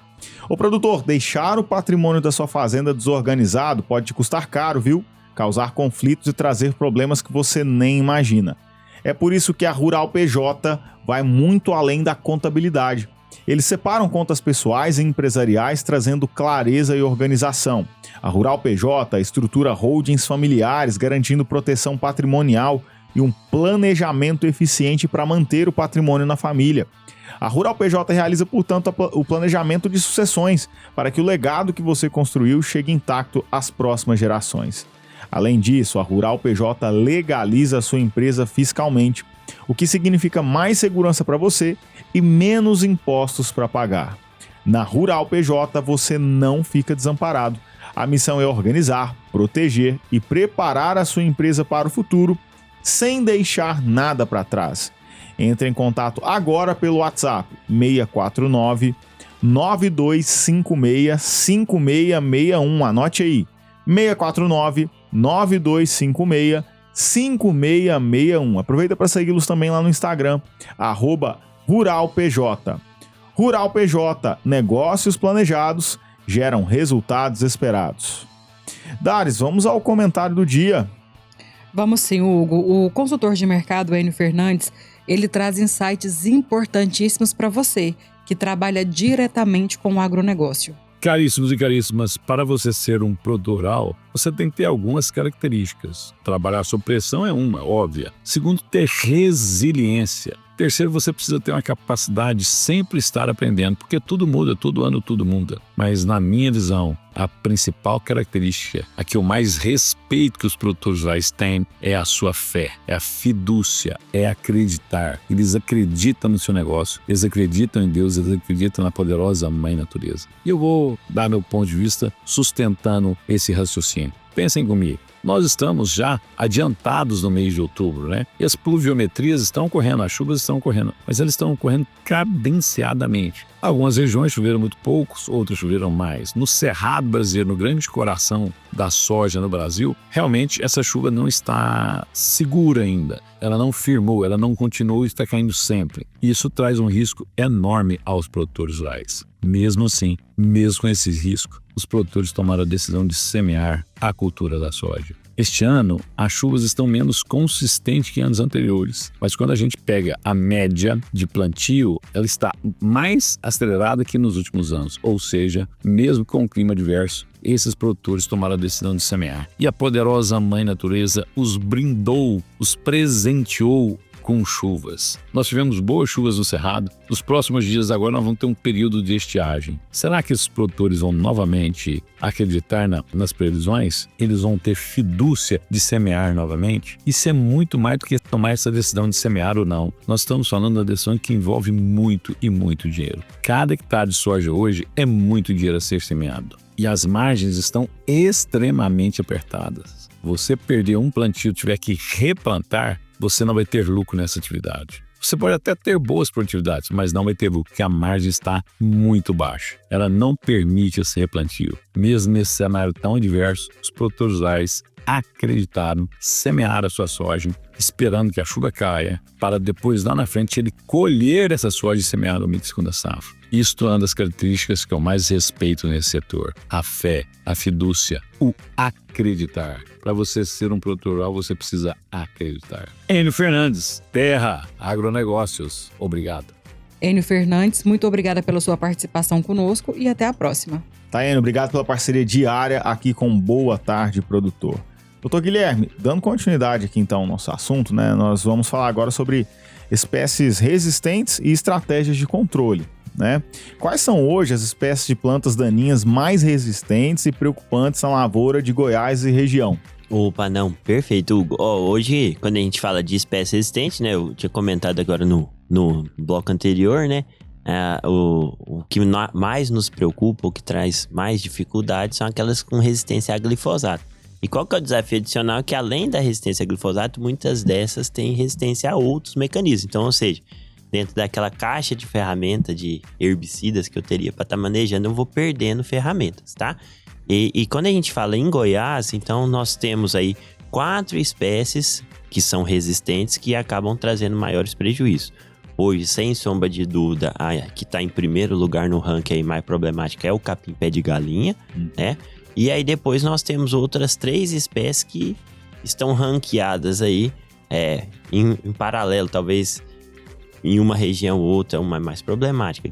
Ô produtor, deixar o patrimônio da sua fazenda desorganizado pode te custar caro, viu? Causar conflitos e trazer problemas que você nem imagina. É por isso que a Rural PJ vai muito além da contabilidade. Eles separam contas pessoais e empresariais, trazendo clareza e organização. A Rural PJ estrutura holdings familiares, garantindo proteção patrimonial e um planejamento eficiente para manter o patrimônio na família. A Rural PJ realiza, portanto, o planejamento de sucessões para que o legado que você construiu chegue intacto às próximas gerações. Além disso, a Rural PJ legaliza a sua empresa fiscalmente, o que significa mais segurança para você e menos impostos para pagar. Na Rural PJ você não fica desamparado. A missão é organizar, proteger e preparar a sua empresa para o futuro sem deixar nada para trás. Entre em contato agora pelo WhatsApp 649 9256 5661. Anote aí, 649 9256 5661. Aproveita para segui-los também lá no Instagram, @RuralPJ. Rural PJ, negócios planejados geram resultados esperados. Dares, vamos ao comentário do dia. Vamos sim, Hugo. O consultor de mercado, Enio Fernandes, ele traz insights importantíssimos para você, que trabalha diretamente com o agronegócio. Caríssimos e caríssimas, para você ser um produtor rural, você tem que ter algumas características. Trabalhar sob pressão é uma, óbvia. Segundo, ter resiliência. Terceiro, você precisa ter uma capacidade de sempre estar aprendendo, porque tudo muda, todo ano tudo muda. Mas na minha visão, a principal característica, a que eu mais respeito que os produtores rurais têm, é a sua fé, é a fidúcia, é acreditar. Eles acreditam no seu negócio, eles acreditam em Deus, eles acreditam na poderosa Mãe Natureza. E eu vou dar meu ponto de vista sustentando esse raciocínio. Pensem comigo. Nós estamos já adiantados no mês de outubro, né? E as pluviometrias estão ocorrendo, as chuvas estão ocorrendo, mas elas estão ocorrendo cadenciadamente. Algumas regiões choveram muito poucos, outras choveram mais. No Cerrado brasileiro, no grande coração da soja no Brasil, realmente essa chuva não está segura ainda. Ela não firmou, ela não continuou e está caindo sempre. E isso traz um risco enorme aos produtores rurais. Mesmo assim, mesmo com esse risco, os produtores tomaram a decisão de semear a cultura da soja. Este ano, as chuvas estão menos consistentes que anos anteriores, mas quando a gente pega a média de plantio, ela está mais acelerada que nos últimos anos, ou seja, mesmo com o clima adverso, esses produtores tomaram a decisão de semear. E a poderosa Mãe Natureza os brindou, os presenteou com chuvas. Nós tivemos boas chuvas no Cerrado. Nos próximos dias agora nós vamos ter um período de estiagem. Será que esses produtores vão novamente acreditar nas previsões? Eles vão ter fidúcia de semear novamente? Isso é muito mais do que tomar essa decisão de semear ou não. Nós estamos falando da decisão que envolve muito e muito dinheiro. Cada hectare de soja hoje é muito dinheiro a ser semeado. E as margens estão extremamente apertadas. Você perder um plantio e tiver que replantar, você não vai ter lucro nessa atividade. Você pode até ter boas produtividades, mas não vai ter lucro, porque a margem está muito baixa. Ela não permite esse replantio. Mesmo nesse cenário tão adverso, os produtores rurais acreditaram, semearam a sua soja, esperando que a chuva caia, para depois, lá na frente, ele colher essa soja e semear no milho de segunda safra. Isto é uma das características que eu mais respeito nesse setor. A fé, a fidúcia, o acreditar. Para você ser um produtor rural, você precisa acreditar. Enio Fernandes, Terra Agronegócios. Obrigado. Enio Fernandes, muito obrigada pela sua participação conosco e até a próxima. Tá, Enio, obrigado pela parceria diária aqui com Boa Tarde Produtor. Doutor Guilherme, dando continuidade aqui então ao nosso assunto, né? Nós vamos falar agora sobre espécies resistentes e estratégias de controle, né? Quais são hoje as espécies de plantas daninhas mais resistentes e preocupantes na lavoura de Goiás e região? Opa, não, perfeito, Hugo. Hoje, quando a gente fala de espécie resistente, né? Eu tinha comentado agora no bloco anterior, né? O que mais nos preocupa, o que traz mais dificuldades são aquelas com resistência a glifosato. E qual que é o desafio adicional? Que além da resistência a glifosato, muitas dessas têm resistência a outros mecanismos. Então, ou seja, dentro daquela caixa de ferramenta de herbicidas que eu teria para estar manejando, eu vou perdendo ferramentas, tá? E quando a gente fala em Goiás, então nós temos aí 4 espécies que são resistentes que acabam trazendo maiores prejuízos. Hoje, sem sombra de dúvida, a que está em primeiro lugar no ranking aí mais problemática é o capim-pé de galinha, né? E aí depois nós temos outras 3 espécies que estão ranqueadas aí em paralelo, talvez em uma região ou outra, uma mais problemática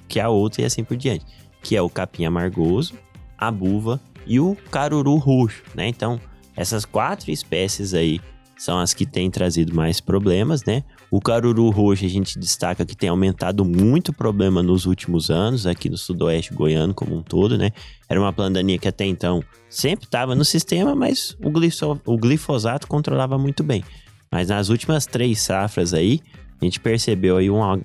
que a outra e assim por diante, que é o capim amargoso, a buva e o caruru roxo, né? Então, essas 4 espécies aí são as que têm trazido mais problemas, né? O caruru roxo a gente destaca que tem aumentado muito o problema nos últimos anos, aqui no sudoeste goiano como um todo, né? Era uma planta daninha que até então sempre estava no sistema, mas o glifosato controlava muito bem. Mas nas últimas 3 safras aí, a gente percebeu aí uma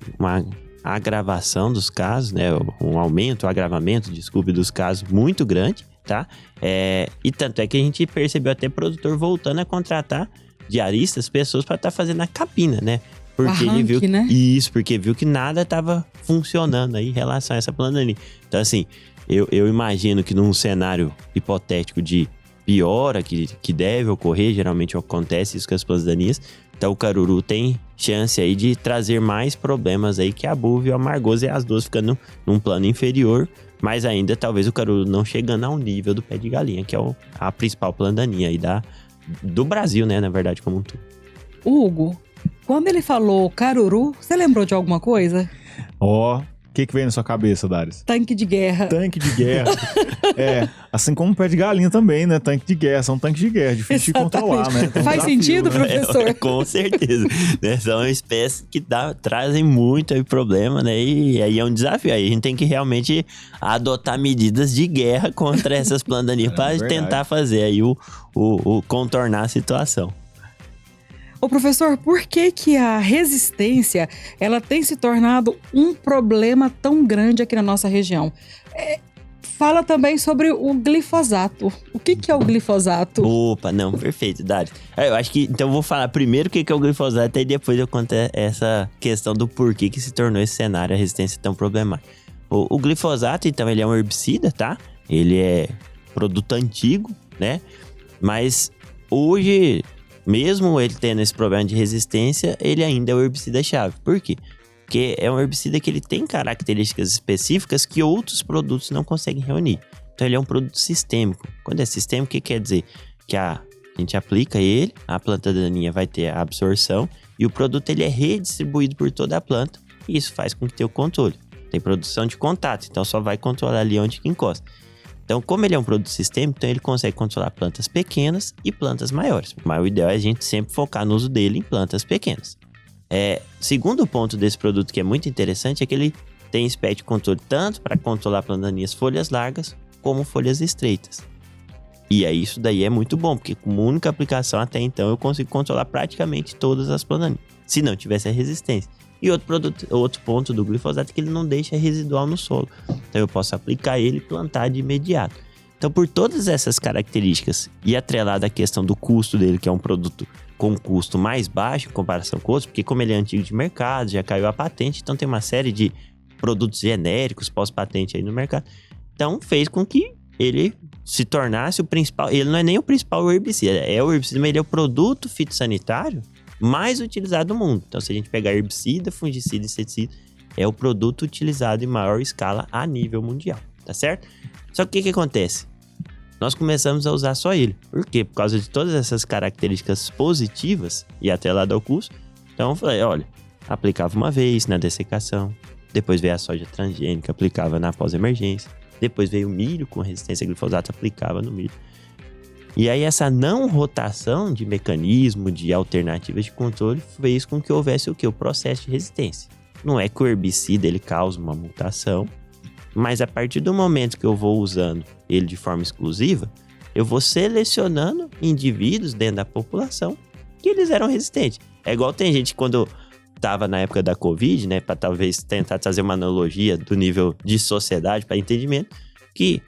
agravação dos casos, né? Um agravamento dos casos muito grande, tá? E tanto é que a gente percebeu até produtor voltando a contratar diaristas, pessoas para estar fazendo a capina, né? Porque ele viu, né? Isso, porque viu que nada estava funcionando aí em relação a essa planta daninha. Então, assim, eu imagino que num cenário hipotético de piora que deve ocorrer, geralmente acontece isso com as plantas daninhas, então o caruru tem chance aí de trazer mais problemas aí que a buva e o amargoso, e as duas ficando num plano inferior, mas ainda talvez o caruru não chegando ao nível do pé de galinha, que é a principal planta daninha aí do Brasil, né, na verdade, como um todo. Hugo, quando ele falou caruru, você lembrou de alguma coisa? O que veio na sua cabeça, Daris? Tanque de guerra. Tanque de guerra. Assim como o pé de galinha também, né? Tanque de guerra, são tanques de guerra, difícil de controlar, né? Então, Faz sentido, professor? Com certeza. Né? São espécies que trazem muito aí problema, né? E aí é um desafio. Aí a gente tem que realmente adotar medidas de guerra contra essas plantas daninhas para tentar fazer aí contornar a situação. Ô professor, por que a resistência ela tem se tornado um problema tão grande aqui na nossa região? Fala também sobre o glifosato. O que é o glifosato? Opa, não, perfeito, Dário. Eu acho que, então eu vou falar primeiro o que é o glifosato e depois eu conto essa questão do porquê que se tornou esse cenário, a resistência tão problemática. O glifosato, então, ele é um herbicida, tá? Ele é produto antigo, né? Mas hoje, mesmo ele tendo esse problema de resistência, ele ainda é o herbicida-chave. Por quê? Porque é um herbicida que ele tem características específicas que outros produtos não conseguem reunir. Então ele é um produto sistêmico. Quando é sistêmico, o que quer dizer? Que a gente aplica ele, a planta daninha vai ter a absorção e o produto ele é redistribuído por toda a planta e isso faz com que tenha o controle. Tem produção de contato, então só vai controlar ali onde que encosta. Então, como ele é um produto sistêmico, então ele consegue controlar plantas pequenas e plantas maiores. Mas o ideal é a gente sempre focar no uso dele em plantas pequenas. Segundo ponto desse produto que é muito interessante é que ele tem espectro de controle tanto para controlar plantas daninhas folhas largas como folhas estreitas. E aí isso daí é muito bom, porque com uma única aplicação até então eu consigo controlar praticamente todas as plantas daninhas, se não tivesse a resistência. E outro ponto do glifosato é que ele não deixa residual no solo. Então eu posso aplicar ele e plantar de imediato. Então por todas essas características e atrelado à questão do custo dele, que é um produto com custo mais baixo em comparação com outros, porque como ele é antigo de mercado, já caiu a patente, então tem uma série de produtos genéricos pós-patente aí no mercado. Então fez com que ele se tornasse o principal, ele não é nem o principal herbicida, é o herbicida, mas ele é o produto fitossanitário mais utilizado no mundo. Então, se a gente pegar herbicida, fungicida e inseticida, é o produto utilizado em maior escala a nível mundial, tá certo? Só que o que acontece? Nós começamos a usar só ele. Por quê? Por causa de todas essas características positivas e atrelado ao custo. Então, eu falei, olha, aplicava uma vez na dessecação, depois veio a soja transgênica, aplicava na pós-emergência, depois veio o milho com resistência a glifosato, aplicava no milho. E aí essa não rotação de mecanismo, de alternativas de controle, fez com que houvesse o quê? O processo de resistência. Não é que o herbicida ele causa uma mutação, mas a partir do momento que eu vou usando ele de forma exclusiva, eu vou selecionando indivíduos dentro da população que eles eram resistentes. É igual tem gente quando estava na época da Covid, né, para talvez tentar trazer uma analogia do nível de sociedade para entendimento, que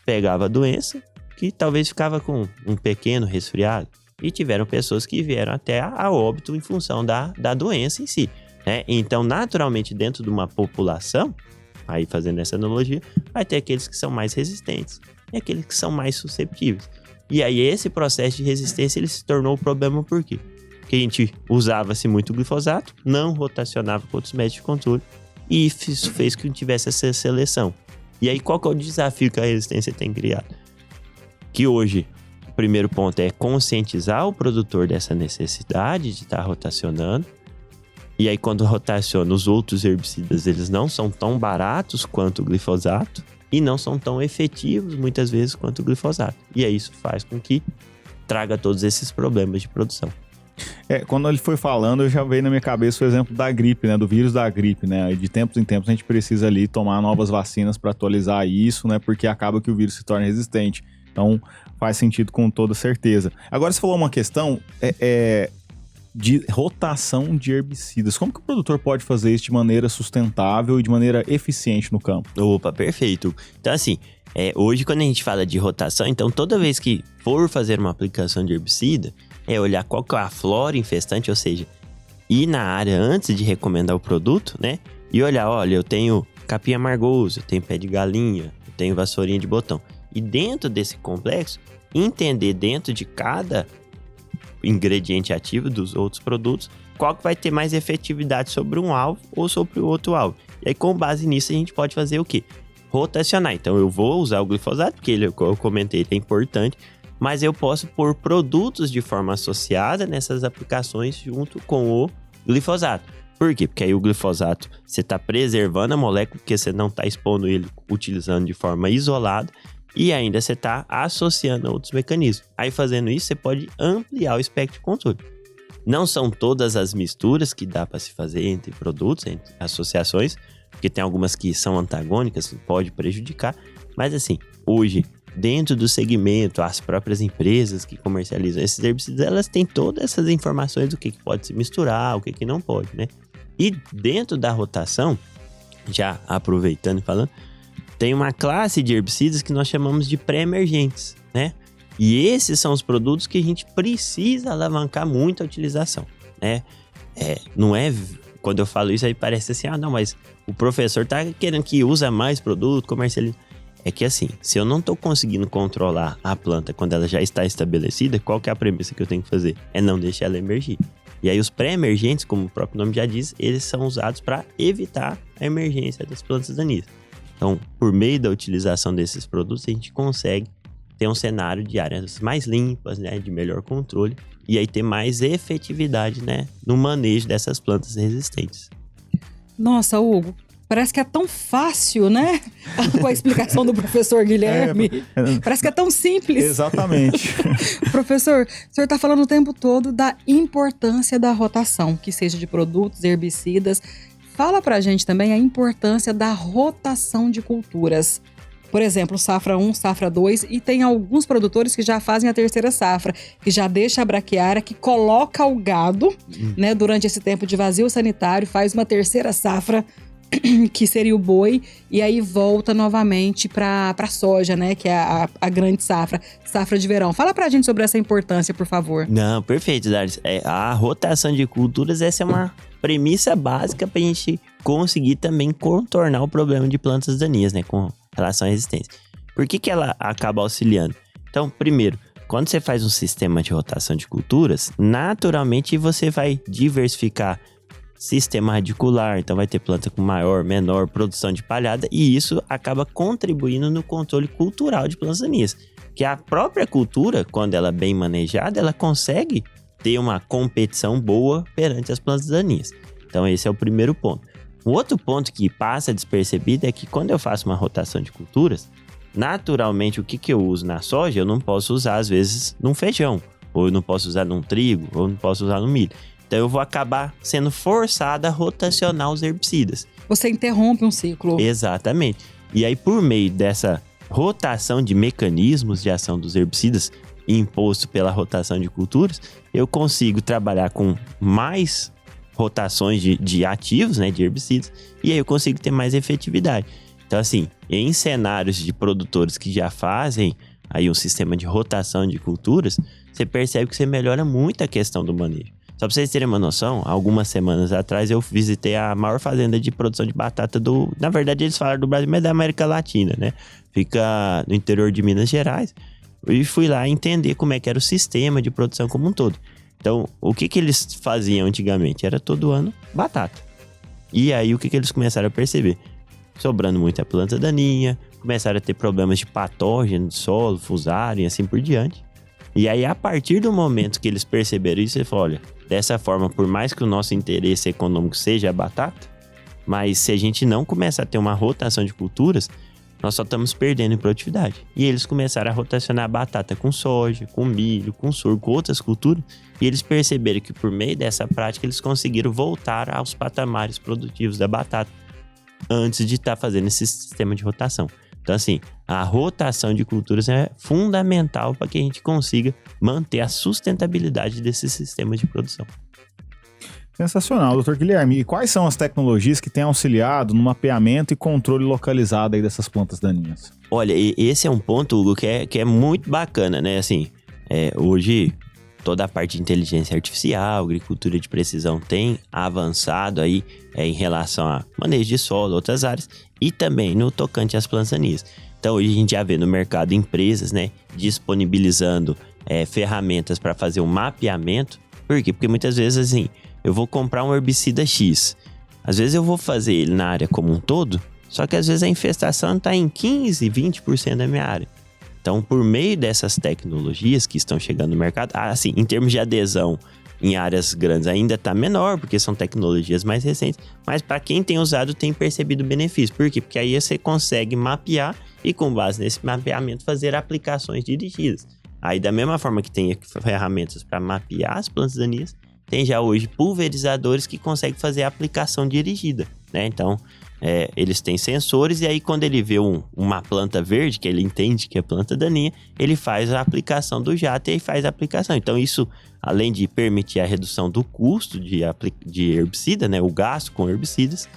pegava a doença, que talvez ficava com um pequeno resfriado. E tiveram pessoas que vieram até a óbito em função da doença em si, né? Então, naturalmente, dentro de uma população, aí fazendo essa analogia, vai ter aqueles que são mais resistentes e aqueles que são mais susceptíveis. E aí, esse processo de resistência, ele se tornou o problema por quê? Porque a gente usava-se muito glifosato, não rotacionava com outros métodos de controle, e isso fez que tivesse essa seleção. E aí, qual que é o desafio que a resistência tem criado? Que hoje, o primeiro ponto é conscientizar o produtor dessa necessidade de estar rotacionando. E aí, quando rotaciona, os outros herbicidas, eles não são tão baratos quanto o glifosato e não são tão efetivos, muitas vezes, quanto o glifosato. E aí, isso faz com que traga todos esses problemas de produção. Quando ele foi falando, eu já veio na minha cabeça o exemplo da gripe, né? Do vírus da gripe, né? De tempos em tempos, a gente precisa ali tomar novas vacinas para atualizar isso, né? Porque acaba que o vírus se torna resistente. Então, faz sentido com toda certeza. Agora, você falou uma questão de rotação de herbicidas. Como que o produtor pode fazer isso de maneira sustentável e de maneira eficiente no campo? Opa, perfeito. Então, assim, hoje quando a gente fala de rotação, então toda vez que for fazer uma aplicação de herbicida, é olhar qual que é a flora infestante, ou seja, ir na área antes de recomendar o produto, né? E olhar, olha, eu tenho capim amargoso, eu tenho pé de galinha, eu tenho vassourinha de botão. E dentro desse complexo, entender dentro de cada ingrediente ativo dos outros produtos, qual que vai ter mais efetividade sobre um alvo ou sobre o outro alvo. E aí, com base nisso, a gente pode fazer o quê? Rotacionar. Então, eu vou usar o glifosato, porque eu comentei, é importante, mas eu posso pôr produtos de forma associada nessas aplicações junto com o glifosato. Por quê? Porque aí o glifosato, você está preservando a molécula, porque você não está expondo ele utilizando de forma isolada, e ainda você está associando a outros mecanismos. Aí fazendo isso, você pode ampliar o espectro de controle. Não são todas as misturas que dá para se fazer entre produtos, entre associações, porque tem algumas que são antagônicas, pode prejudicar. Mas assim, hoje, dentro do segmento, as próprias empresas que comercializam esses herbicidas, elas têm todas essas informações do que pode se misturar, o que não pode, né? E dentro da rotação, já aproveitando e falando, tem uma classe de herbicidas que nós chamamos de pré-emergentes, né? E esses são os produtos que a gente precisa alavancar muito a utilização, né? Não é... Quando eu falo isso aí parece assim, não, mas o professor tá querendo que use mais produto, comercialize. É que assim, se eu não tô conseguindo controlar a planta quando ela já está estabelecida, qual que é a premissa que eu tenho que fazer? É não deixar ela emergir. E aí os pré-emergentes, como o próprio nome já diz, eles são usados para evitar a emergência das plantas daninhas. Então, por meio da utilização desses produtos, a gente consegue ter um cenário de áreas mais limpas, né, de melhor controle, e aí ter mais efetividade, né, no manejo dessas plantas resistentes. Nossa, Hugo, Parece que é tão fácil, né? Com a explicação do professor Guilherme. Parece que é tão simples. Exatamente. Professor, o senhor está falando o tempo todo da importância da rotação, que seja de produtos, herbicidas. Fala pra gente também a importância da rotação de culturas. Por exemplo, safra 1, safra 2, e tem alguns produtores que já fazem a terceira safra, que já deixa a braquiária, que coloca o gado, né, durante esse tempo de vazio sanitário, faz uma terceira safra, que seria o boi, e aí volta novamente para soja, né, que é a grande safra de verão. Fala pra gente sobre essa importância, por favor. Não, perfeito, Daris. A rotação de culturas, essa é uma premissa básica pra gente conseguir também contornar o problema de plantas daninhas, né, com relação à resistência. Por que ela acaba auxiliando? Então, primeiro, quando você faz um sistema de rotação de culturas, naturalmente você vai diversificar sistema radicular, então vai ter planta com maior, menor produção de palhada, e isso acaba contribuindo no controle cultural de plantas daninhas. Que a própria cultura, quando ela é bem manejada, ela consegue ter uma competição boa perante as plantas daninhas. Então esse é o primeiro ponto. O outro ponto que passa despercebido é que quando eu faço uma rotação de culturas, naturalmente o que eu uso na soja, eu não posso usar às vezes num feijão, ou eu não posso usar num trigo, ou eu não posso usar no milho. Então eu vou acabar sendo forçado a rotacionar os herbicidas. Você interrompe um ciclo. Exatamente. E aí, por meio dessa rotação de mecanismos de ação dos herbicidas, imposto pela rotação de culturas, eu consigo trabalhar com mais rotações de ativos, né, de herbicidas, e aí eu consigo ter mais efetividade. Então, assim, em cenários de produtores que já fazem aí um sistema de rotação de culturas, você percebe que você melhora muito a questão do manejo. Só pra vocês terem uma noção, algumas semanas atrás eu visitei a maior fazenda de produção de batata na verdade eles falaram do Brasil, mas da América Latina, né? Fica no interior de Minas Gerais. E fui lá entender como é que era o sistema de produção como um todo. Então, o que eles faziam antigamente? Era todo ano batata. E aí, o que eles começaram a perceber? Sobrando muita planta daninha, começaram a ter problemas de patógeno de solo, fusarem e assim por diante. E aí, a partir do momento que eles perceberam isso, ele falou, olha, dessa forma, por mais que o nosso interesse econômico seja a batata, mas se a gente não começar a ter uma rotação de culturas, nós só estamos perdendo em produtividade. E eles começaram a rotacionar a batata com soja, com milho, com sorgo, com outras culturas, e eles perceberam que por meio dessa prática eles conseguiram voltar aos patamares produtivos da batata antes de estar fazendo esse sistema de rotação. Então, assim, a rotação de culturas é fundamental para que a gente consiga manter a sustentabilidade desse sistema de produção. Sensacional, doutor Guilherme. E quais são as tecnologias que têm auxiliado no mapeamento e controle localizado aí dessas plantas daninhas? Olha, esse é um ponto, Hugo, que é muito bacana, né? Assim, hoje toda a parte de inteligência artificial, agricultura de precisão tem avançado aí em relação a manejo de solo, outras áreas, e também no tocante às plantas daninhas. Então, hoje a gente já vê no mercado empresas, né, disponibilizando ferramentas para fazer um mapeamento. Por quê? Porque muitas vezes, assim, eu vou comprar um herbicida X. Às vezes eu vou fazer ele na área como um todo, só que às vezes a infestação está em 15%, 20% da minha área. Então, por meio dessas tecnologias que estão chegando no mercado, assim, em termos de adesão em áreas grandes ainda está menor, porque são tecnologias mais recentes, mas para quem tem usado tem percebido benefício. Por quê? Porque aí você consegue mapear e com base nesse mapeamento fazer aplicações dirigidas. Aí da mesma forma que tem ferramentas para mapear as plantas daninhas, tem já hoje pulverizadores que conseguem fazer a aplicação dirigida, né? Então, eles têm sensores e aí quando ele vê uma planta verde, que ele entende que é planta daninha, ele faz a aplicação do jato e aí faz a aplicação. Então isso, além de permitir a redução do custo de herbicida, né, o gasto com herbicidas,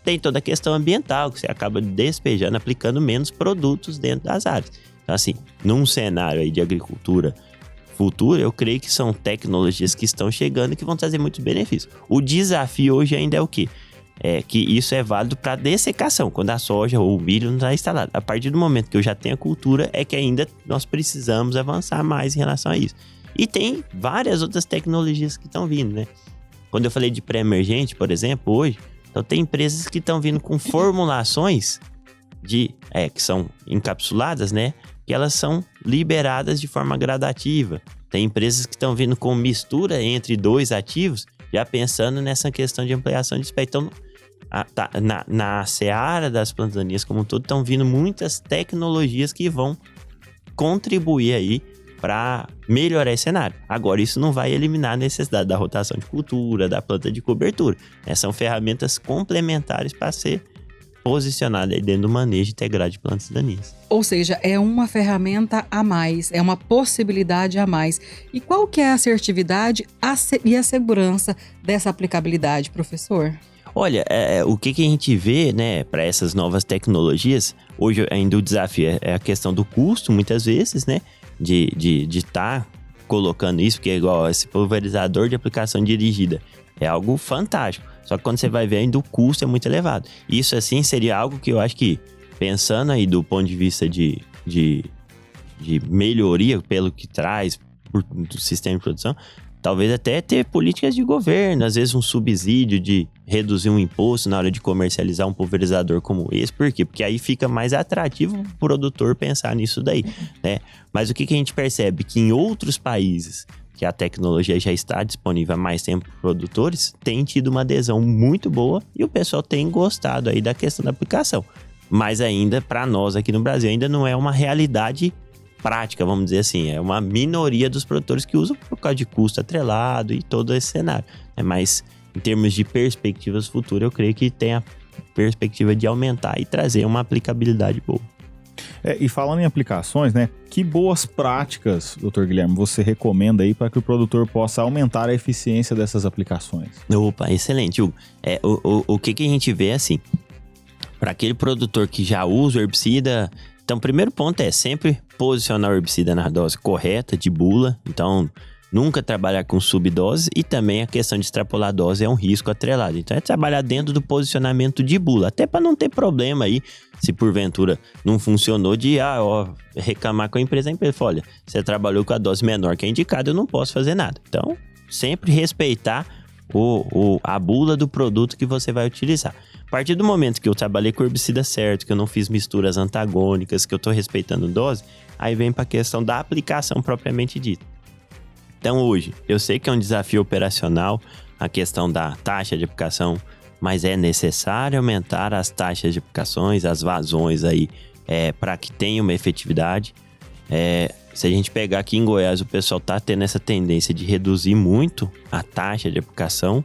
tem toda a questão ambiental, que você acaba despejando, aplicando menos produtos dentro das áreas. Então assim, num cenário aí de agricultura futura, eu creio que são tecnologias que estão chegando e que vão trazer muitos benefícios. O desafio hoje ainda é o quê? Que isso é válido para dessecação, quando a soja ou o milho não está instalado. A partir do momento que eu já tenho a cultura, é que ainda nós precisamos avançar mais em relação a isso. E tem várias outras tecnologias que estão vindo, né? Quando eu falei de pré-emergente, por exemplo, hoje, então tem empresas que estão vindo com formulações que são encapsuladas, né? Que elas são liberadas de forma gradativa. Tem empresas que estão vindo com mistura entre 2 ativos, já pensando nessa questão de ampliação de espectro. Então, na seara das plantas daninhas como um todo, estão vindo muitas tecnologias que vão contribuir aí para melhorar esse cenário. Agora, isso não vai eliminar a necessidade da rotação de cultura, da planta de cobertura. São ferramentas complementares para ser posicionada aí dentro do manejo integrado de plantas daninhas. Ou seja, é uma ferramenta a mais, é uma possibilidade a mais. E qual que é a assertividade e a segurança dessa aplicabilidade, professor? Olha, o que a gente vê, né, para essas novas tecnologias, hoje ainda o desafio é a questão do custo, muitas vezes, né, de estar colocando isso, porque é igual esse pulverizador de aplicação dirigida, é algo fantástico. Só que quando você vai ver, ainda o custo é muito elevado. Isso, assim, seria algo que eu acho que, pensando aí do ponto de vista de melhoria pelo que traz do sistema de produção, talvez até ter políticas de governo, às vezes um subsídio de reduzir um imposto na hora de comercializar um pulverizador como esse. Por quê? Porque aí fica mais atrativo para o produtor pensar nisso daí, né? Mas o que a gente percebe? Que em outros países que a tecnologia já está disponível há mais tempo para produtores, tem tido uma adesão muito boa e o pessoal tem gostado aí da questão da aplicação. Mas ainda, para nós aqui no Brasil, ainda não é uma realidade prática, vamos dizer assim. É uma minoria dos produtores que usam por causa de custo atrelado e todo esse cenário. Mas em termos de perspectivas futuras, eu creio que tem a perspectiva de aumentar e trazer uma aplicabilidade boa. E falando em aplicações, né? Que boas práticas, Dr. Guilherme, você recomenda aí para que o produtor possa aumentar a eficiência dessas aplicações? Opa, excelente, Hugo. O que a gente vê assim, para aquele produtor que já usa o herbicida, então o primeiro ponto é sempre posicionar o herbicida na dose correta, de bula. Então, nunca trabalhar com subdose e também a questão de extrapolar a dose é um risco atrelado. Então, é trabalhar dentro do posicionamento de bula, até para não ter problema aí, se porventura não funcionou, de reclamar com a empresa fala, olha, você trabalhou com a dose menor que é indicada, eu não posso fazer nada. Então, sempre respeitar a bula do produto que você vai utilizar. A partir do momento que eu trabalhei com o herbicida certo, que eu não fiz misturas antagônicas, que eu estou respeitando dose, aí vem para a questão da aplicação propriamente dita. Então hoje, eu sei que é um desafio operacional a questão da taxa de aplicação, mas é necessário aumentar as taxas de aplicações, as vazões aí, para que tenha uma efetividade. Se a gente pegar aqui em Goiás, o pessoal está tendo essa tendência de reduzir muito a taxa de aplicação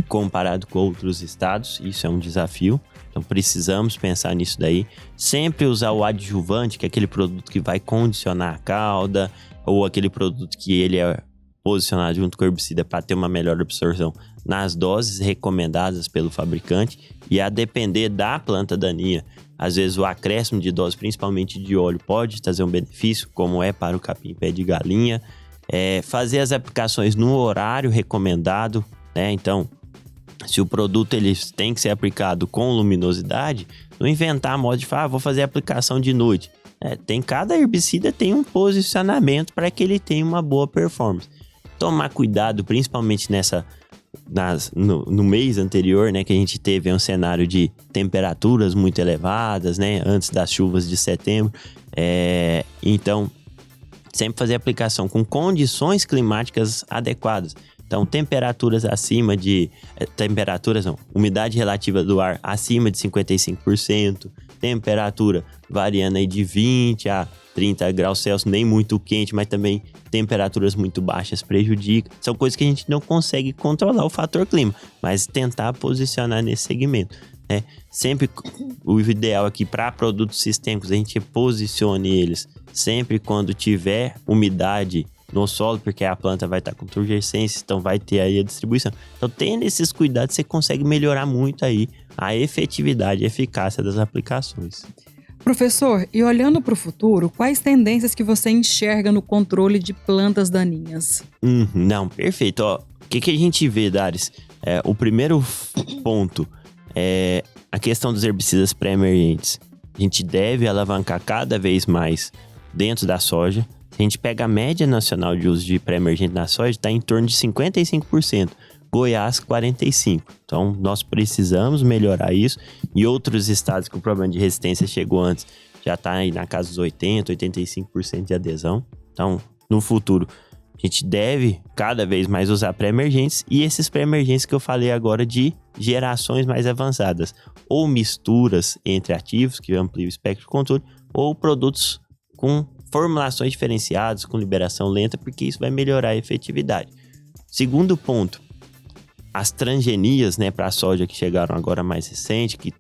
comparado com outros estados, isso é um desafio. Então precisamos pensar nisso daí. Sempre usar o adjuvante, que é aquele produto que vai condicionar a cauda, ou aquele produto que ele é posicionado junto com o herbicida para ter uma melhor absorção nas doses recomendadas pelo fabricante. E a depender da planta daninha, às vezes o acréscimo de dose, principalmente de óleo, pode trazer um benefício, como é para o capim-pé de galinha. Fazer as aplicações no horário recomendado, né? Então, se o produto ele tem que ser aplicado com luminosidade, não inventar a moda de falar, vou fazer a aplicação de noite. Cada herbicida tem um posicionamento para que ele tenha uma boa performance. Tomar cuidado, principalmente no mês anterior, né, que a gente teve um cenário de temperaturas muito elevadas, né, antes das chuvas de setembro. Então, sempre fazer a aplicação com condições climáticas adequadas. Então, temperaturas acima de... umidade relativa do ar acima de 55%, temperatura variando aí de 20 a 30 graus Celsius, nem muito quente, mas também temperaturas muito baixas prejudicam. São coisas que a gente não consegue controlar o fator clima, mas tentar posicionar nesse segmento. Sempre o ideal aqui para produtos sistêmicos, a gente posicione eles sempre quando tiver umidade no solo, porque a planta vai estar com turgescência, então vai ter aí a distribuição. Então, tendo esses cuidados, você consegue melhorar muito aí a efetividade e eficácia das aplicações. Professor, e olhando para o futuro, quais tendências que você enxerga no controle de plantas daninhas? Não, perfeito. O que a gente vê, Dares? O primeiro ponto é a questão dos herbicidas pré-emergentes. A gente deve alavancar cada vez mais dentro da soja. Se a gente pega a média nacional de uso de pré-emergente na soja, está em torno de 55%. Goiás, 45%. Então, nós precisamos melhorar isso. Em outros estados que o problema de resistência chegou antes, já está aí na casa dos 80%, 85% de adesão. Então, no futuro, A gente deve cada vez mais usar pré-emergentes e esses pré-emergentes que eu falei agora de gerações mais avançadas, ou misturas entre ativos que ampliam o espectro de controle, ou produtos com formulações diferenciadas, com liberação lenta, porque isso vai melhorar a efetividade. Segundo ponto, as transgenias, né, para a soja que chegaram agora mais recente, que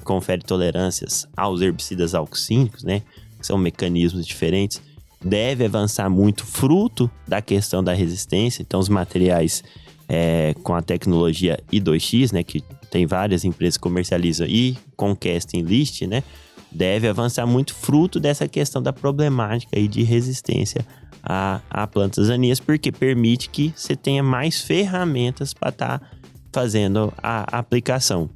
confere tolerâncias aos herbicidas auxínicos, né, que são mecanismos diferentes, deve avançar muito fruto da questão da resistência. Então, os materiais com a tecnologia I2X, né, que tem várias empresas que comercializam, e com casting list, né, deve avançar muito fruto dessa questão da problemática aí de resistência a plantas daninhas, porque permite que você tenha mais ferramentas para estar fazendo a aplicação.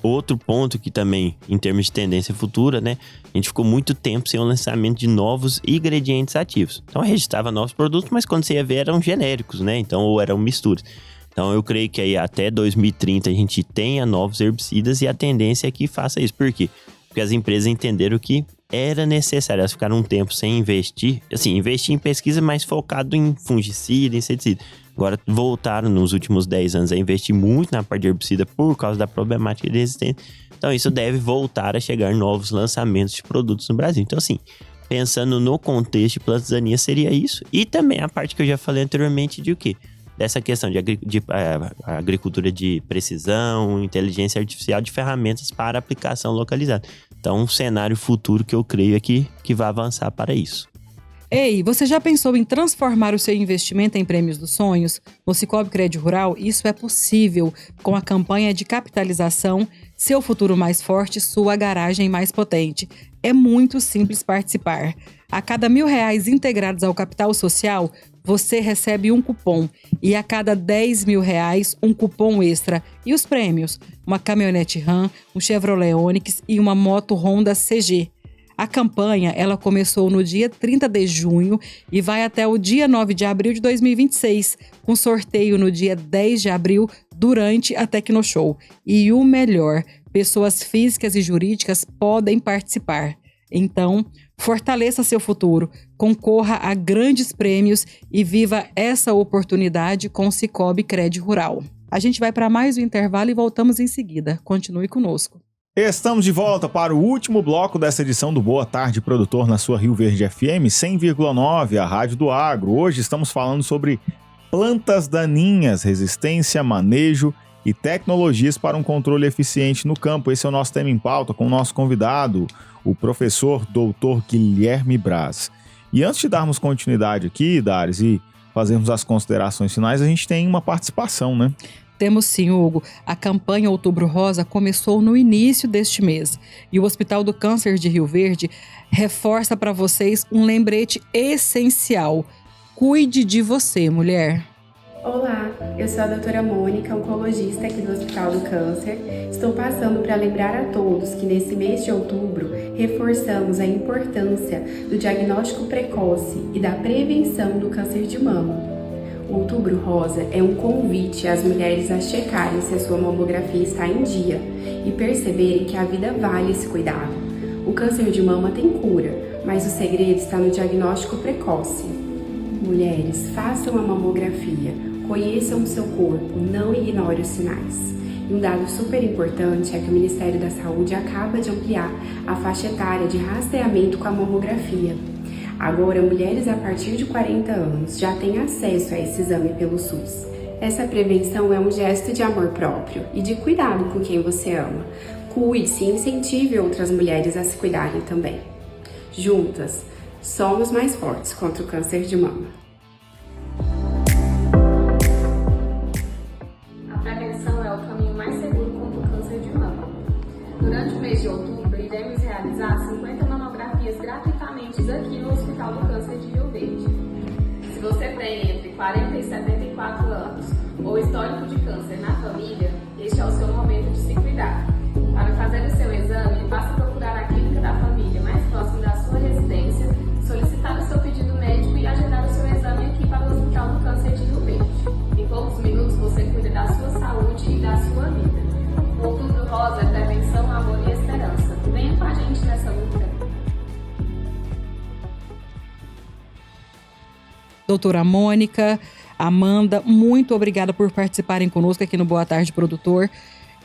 Outro ponto que também, em termos de tendência futura, né, a gente ficou muito tempo sem o lançamento de novos ingredientes ativos. Então, registrava novos produtos, mas quando você ia ver, eram genéricos, né? Então, ou eram misturas. Então, eu creio que aí até 2030 a gente tenha novos herbicidas e a tendência é que faça isso. Por quê? Porque as empresas entenderam que era necessário. Elas ficaram um tempo sem investir. Assim, investir em pesquisa, mas focado em fungicida, inseticida. Agora voltaram nos últimos 10 anos a investir muito na parte de herbicida por causa da problemática de resistência. Então isso deve voltar a chegar novos lançamentos de produtos no Brasil. Então assim, pensando no contexto de plantas daninhas seria isso. E também a parte que eu já falei anteriormente de o quê? Dessa questão de agricultura de precisão, inteligência artificial, de ferramentas para aplicação localizada. Então um cenário futuro que eu creio é que vai avançar para isso. Ei, você já pensou em transformar o seu investimento em prêmios dos sonhos? No Sicoob Crédito Rural, isso é possível com a campanha de capitalização Seu Futuro Mais Forte, Sua Garagem Mais Potente. É muito simples participar. A cada R$1.000 integrados ao capital social, você recebe um cupom. E a cada R$10.000, um cupom extra. E os prêmios? Uma caminhonete Ram, um Chevrolet Onix e uma moto Honda CG. A campanha ela começou no dia 30 de junho e vai até o dia 9 de abril de 2026, com sorteio no dia 10 de abril durante a Tecnoshow. E o melhor, pessoas físicas e jurídicas podem participar. Então, fortaleça seu futuro, concorra a grandes prêmios e viva essa oportunidade com o Sicoob Crédito Rural. A gente vai para mais um intervalo e voltamos em seguida. Continue conosco. Estamos de volta para o último bloco dessa edição do Boa Tarde Produtor na sua Rio Verde FM 100,9, a Rádio do Agro. Hoje estamos falando sobre plantas daninhas, resistência, manejo e tecnologias para um controle eficiente no campo. Esse é o nosso tema em pauta com o nosso convidado, o professor Dr. Guilherme Braz. E antes de darmos continuidade aqui, Dares, e fazermos as considerações finais, a gente tem uma participação, né? Temos sim, Hugo. A campanha Outubro Rosa começou no início deste mês e o Hospital do Câncer de Rio Verde reforça para vocês um lembrete essencial. Cuide de você, mulher. Olá, eu sou a doutora Mônica, oncologista aqui do Hospital do Câncer. Estou passando para lembrar a todos que nesse mês de outubro reforçamos a importância do diagnóstico precoce e da prevenção do câncer de mama. O Outubro Rosa é um convite às mulheres a checarem se a sua mamografia está em dia e perceberem que a vida vale esse cuidado. O câncer de mama tem cura, mas o segredo está no diagnóstico precoce. Mulheres, façam a mamografia, conheçam o seu corpo, não ignore os sinais. E um dado super importante é que o Ministério da Saúde acaba de ampliar a faixa etária de rastreamento com a mamografia. Agora, mulheres a partir de 40 anos já têm acesso a esse exame pelo SUS. Essa prevenção é um gesto de amor próprio e de cuidado com quem você ama. Cuide-se e incentive outras mulheres a se cuidarem também. Juntas, somos mais fortes contra o câncer de mama. A prevenção é o caminho mais seguro contra o câncer de mama. Durante o mês de outubro, iremos realizar 50 mamografias gratuitamente aqui no Hospital do Câncer de Rio Verde. Se você tem entre 40 e 74 anos ou histórico de câncer na família, este é o seu momento de se cuidar. Para fazer o seu exame, basta procurar a clínica da família mais próxima da sua residência, solicitar o seu pedido médico e agendar o seu exame aqui para o Hospital do Câncer de Rio Verde. Em poucos minutos você cuida da sua saúde e da sua vida. O Outubro Rosa é prevenção, amor e esperança. Venha com a gente nessa luta. doutora Mônica, Amanda, muito obrigada por participarem conosco aqui no Boa Tarde Produtor.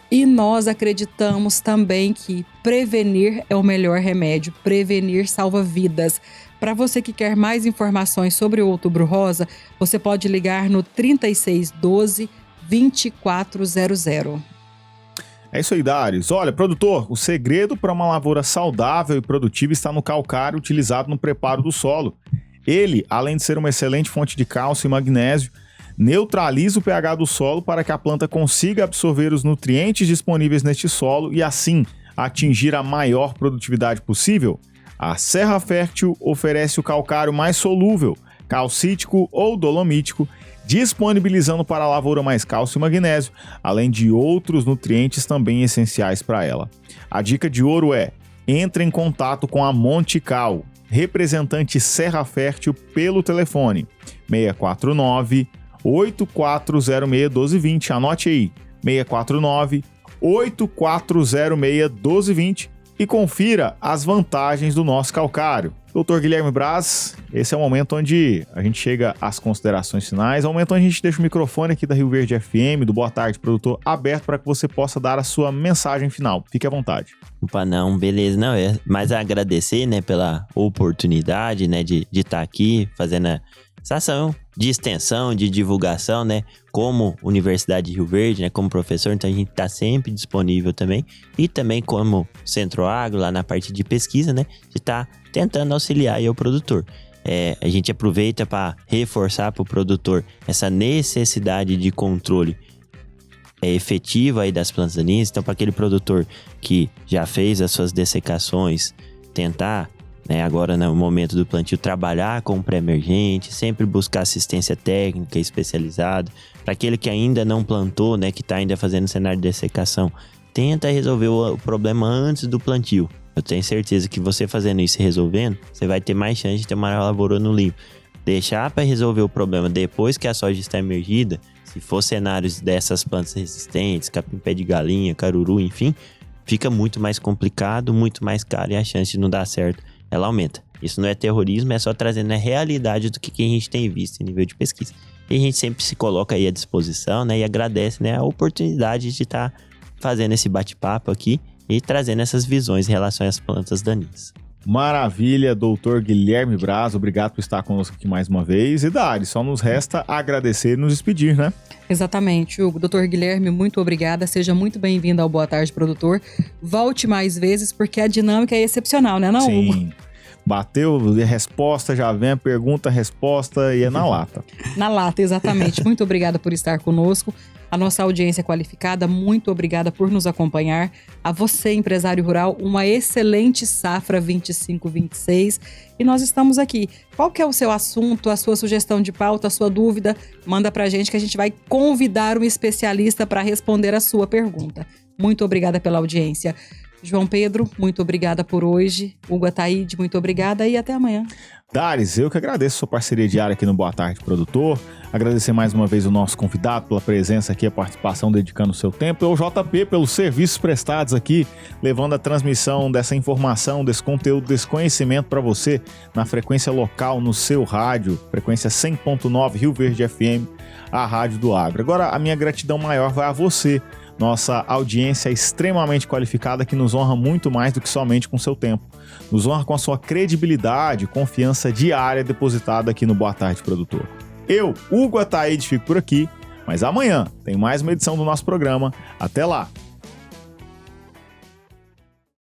E nós acreditamos também que prevenir é o melhor remédio. Prevenir salva vidas. Para você que quer mais informações sobre o Outubro Rosa, você pode ligar no 3612-2400. É isso aí, Darius. Olha, produtor, o segredo para uma lavoura saudável e produtiva está no calcário utilizado no preparo do solo. Ele, além de ser uma excelente fonte de cálcio e magnésio, neutraliza o pH do solo para que a planta consiga absorver os nutrientes disponíveis neste solo e, assim, atingir a maior produtividade possível. A Serra Fértil oferece o calcário mais solúvel, calcítico ou dolomítico, disponibilizando para a lavoura mais cálcio e magnésio, além de outros nutrientes também essenciais para ela. A dica de ouro é: entre em contato com a Montical, representante Serra Fértil, pelo telefone 649-8406-1220. Anote aí, 649-8406-1220 e confira as vantagens do nosso calcário. Dr. Guilherme Braz, esse é o momento onde a gente chega às considerações finais, é o momento onde a gente deixa o microfone aqui da Rio Verde FM, do Boa Tarde Produtor, aberto para que você possa dar a sua mensagem final. Fique à vontade. Opa, não, beleza, não, é mais agradecer, né, pela oportunidade, né, de estar aqui fazendo essa ação de extensão, de divulgação, né, como Universidade de Rio Verde, né, como professor, então a gente está sempre disponível também, e também como Centro Agro, lá na parte de pesquisa, né, de estar tentando auxiliar aí o produtor. A gente aproveita para reforçar para o produtor essa necessidade de controle efetivo aí das plantas daninhas. Então, para aquele produtor que já fez as suas dessecações, tentar, né, agora no momento do plantio, trabalhar com o pré-emergente, sempre buscar assistência técnica especializada. Para aquele que ainda não plantou, né, que está ainda fazendo cenário de dessecação, tenta resolver o problema antes do plantio. Eu tenho certeza que você fazendo isso e resolvendo, você vai ter mais chance de ter uma lavoura no limpo. Deixar para resolver o problema depois que a soja está emergida, se for cenários dessas plantas resistentes, capim-pé de galinha, caruru, enfim, fica muito mais complicado, muito mais caro e a chance de não dar certo, ela aumenta. Isso não é terrorismo, é só trazendo a realidade do que a gente tem visto em nível de pesquisa. E a gente sempre se coloca aí à disposição, né, e agradece, né, a oportunidade de estar fazendo esse bate-papo aqui e trazendo essas visões em relação às plantas daninhas. Maravilha, doutor Guilherme Braz, obrigado por estar conosco aqui mais uma vez. E Dari, só nos resta agradecer e nos despedir, né? Exatamente, Hugo. Doutor Guilherme, muito obrigada, seja muito bem-vindo ao Boa Tarde Produtor. Volte mais vezes, porque a dinâmica é excepcional, né, não, Sim. Hugo? Bateu, resposta, já vem a pergunta, resposta e é na lata. Na lata, exatamente. Muito obrigada por estar conosco. A nossa audiência qualificada, muito obrigada por nos acompanhar. A você, empresário rural, uma excelente safra 25-26. E nós estamos aqui. Qual que é o seu assunto, a sua sugestão de pauta, a sua dúvida? Manda pra gente que a gente vai convidar um especialista para responder a sua pergunta. Muito obrigada pela audiência. João Pedro, muito obrigada por hoje. Hugo Ataíde, muito obrigada e até amanhã. Dares, eu que agradeço a sua parceria diária aqui no Boa Tarde Produtor. Agradecer mais uma vez o nosso convidado pela presença aqui, a participação, dedicando o seu tempo. E o JP pelos serviços prestados aqui, levando a transmissão dessa informação, desse conteúdo, desse conhecimento para você na frequência local, no seu rádio, frequência 100.9 Rio Verde FM, a rádio do agro. Agora, a minha gratidão maior vai a você, nossa audiência extremamente qualificada que nos honra muito mais do que somente com seu tempo. Nos honra com a sua credibilidade e confiança diária depositada aqui no Boa Tarde Produtor. Eu, Hugo Ataíde, fico por aqui, mas amanhã tem mais uma edição do nosso programa. Até lá!